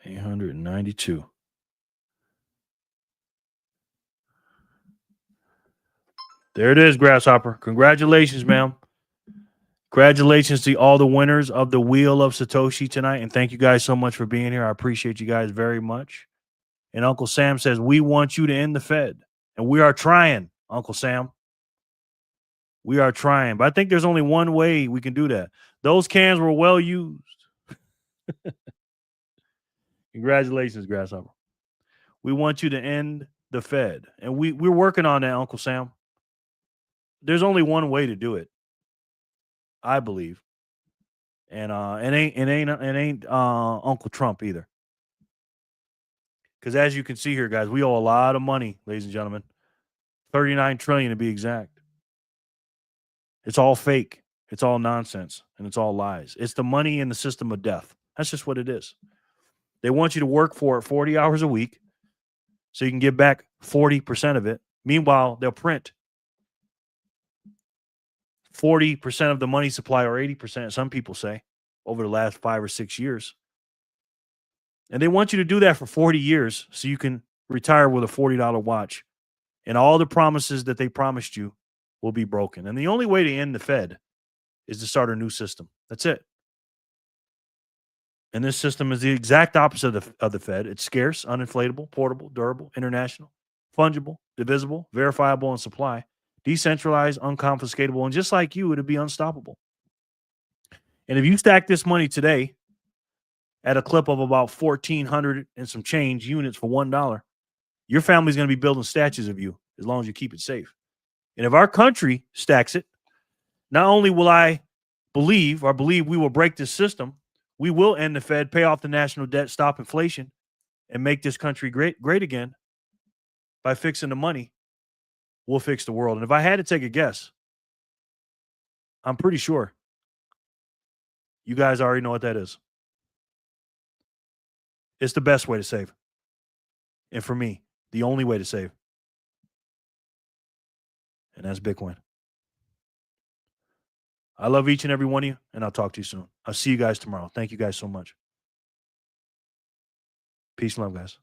892. There it is, Grasshopper. Congratulations, ma'am. Congratulations to all the winners of the Wheel of Satoshi tonight. And thank you guys so much for being here. I appreciate you guys very much. And Uncle Sam says, we want you to end the Fed. And we are trying, Uncle Sam. We are trying. But I think there's only one way we can do that. Those cans were well used. Congratulations, Grasshopper. We want you to end the Fed. And we're working on that, Uncle Sam. There's only one way to do it, I believe. And it ain't Uncle Trump either. Because as you can see here, guys, we owe a lot of money, ladies and gentlemen. $39 trillion to be exact. It's all fake. It's all nonsense and it's all lies. It's the money in the system of death. That's just what it is. They want you to work for it 40 hours a week so you can give back 40% of it. Meanwhile, they'll print 40% of the money supply, or 80%, some people say, over the last 5 or 6 years. And they want you to do that for 40 years so you can retire with a $40 watch. And all the promises that they promised you will be broken. And the only way to end the Fed is to start a new system. That's it. And this system is the exact opposite of the Fed. It's scarce, uninflatable, portable, durable, international, fungible, divisible, verifiable in supply, decentralized, unconfiscatable, and just like you, it'd be unstoppable. And if you stack this money today at a clip of about 1,400 and some change units for $1, your family's going to be building statues of you as long as you keep it safe. And if our country stacks it, not only will I believe we will break this system, we will end the Fed, pay off the national debt, stop inflation, and make this country great again by fixing the money. We'll fix the world. And if I had to take a guess, I'm pretty sure you guys already know what that is. It's the best way to save. And for me, the only way to save. And that's Bitcoin. I love each and every one of you, and I'll talk to you soon. I'll see you guys tomorrow. Thank you guys so much. Peace and love, guys.